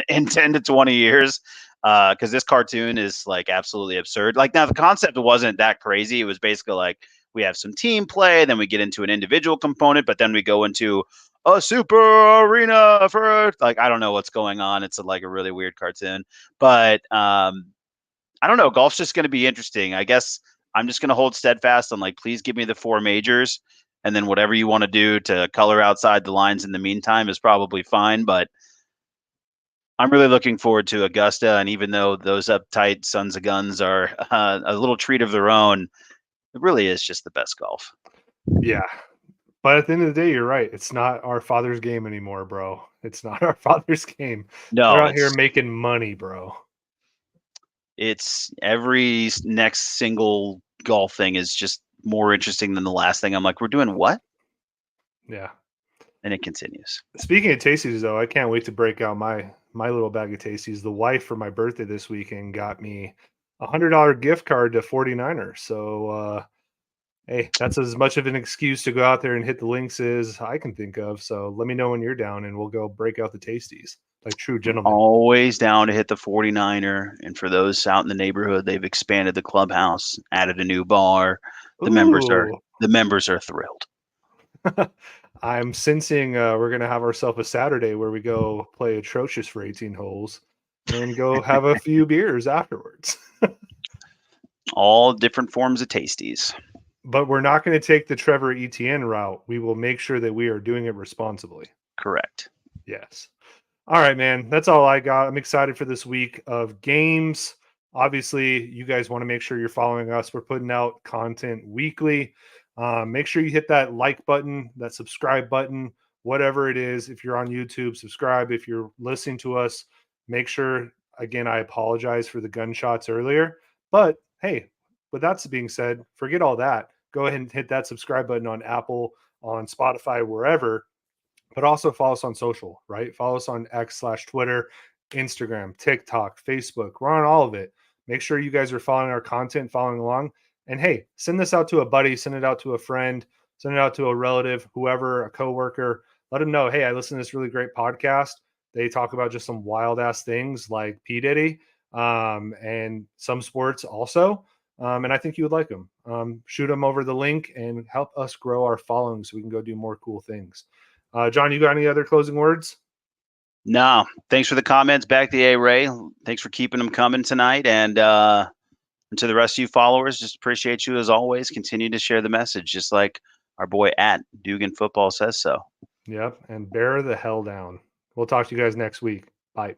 D: in 10 to 20 years. Because this cartoon is like absolutely absurd. Like now the concept wasn't that crazy. It was basically like we have some team play, then we get into an individual component, but then we go into a super arena for like I don't know what's going on. It's like a really weird cartoon, but I don't know. Golf's just going to be interesting. I guess I'm just going to hold steadfast on like please give me the 4 majors, and then whatever you want to do to color outside the lines in the meantime is probably fine, but. I'm really looking forward to Augusta, and even though those uptight sons of guns are a little treat of their own, it really is just the best golf.
C: Yeah, but at the end of the day, you're right. It's not our father's game anymore, bro. It's not our father's game.
D: No,
C: they're out here making money, bro.
D: It's every next single golf thing is just more interesting than the last thing. I'm like, we're doing what?
C: Yeah.
D: And it continues.
C: Speaking of Tasties, though, I can't wait to break out my little bag of Tasties. The wife for my birthday this weekend got me a $100 gift card to 49ers. So, hey, that's as much of an excuse to go out there and hit the links as I can think of. So let me know when you're down and we'll go break out the Tasties like true gentlemen.
D: Always down to hit the 49er. And for those out in the neighborhood, they've expanded the clubhouse, added a new bar. The members are thrilled.
C: I'm sensing we're going to have ourselves a Saturday where we go play atrocious for 18 holes and go have a few beers afterwards.
D: All different forms of Tasties.
C: but we're not going to take the Trevor Etienne route. We will make sure that we are doing it responsibly.
D: Correct.
C: Yes. All right, man. That's all I got. I'm excited for this week of games. Obviously, you guys want to make sure you're following us. We're putting out content weekly. Make sure you hit that like button, that subscribe button, whatever it is. If you're on YouTube, subscribe. If you're listening to us, make sure, again, I apologize for the gunshots earlier. But hey, with that being said, forget all that. Go ahead and hit that subscribe button on Apple, on Spotify, wherever. But also follow us on social, right? Follow us on X/Twitter, Instagram, TikTok, Facebook. We're on all of it. Make sure you guys are following our content, following along. And hey, send this out to a buddy, send it out to a friend, send it out to a relative, whoever, a coworker. Let them know, hey, I listened to this really great podcast. They talk about just some wild ass things like P. Diddy and some sports also. And I think you would like them. Shoot them over the link and help us grow our following so we can go do more cool things. John, you got any other closing words?
D: No. Thanks for the comments back to A-Ray. Thanks for keeping them coming tonight. And to the rest of you followers, just appreciate you as always. Continue to share the message, just like our boy at Dugan Football says so.
C: Yep. And bear the hell down. We'll talk to you guys next week. Bye.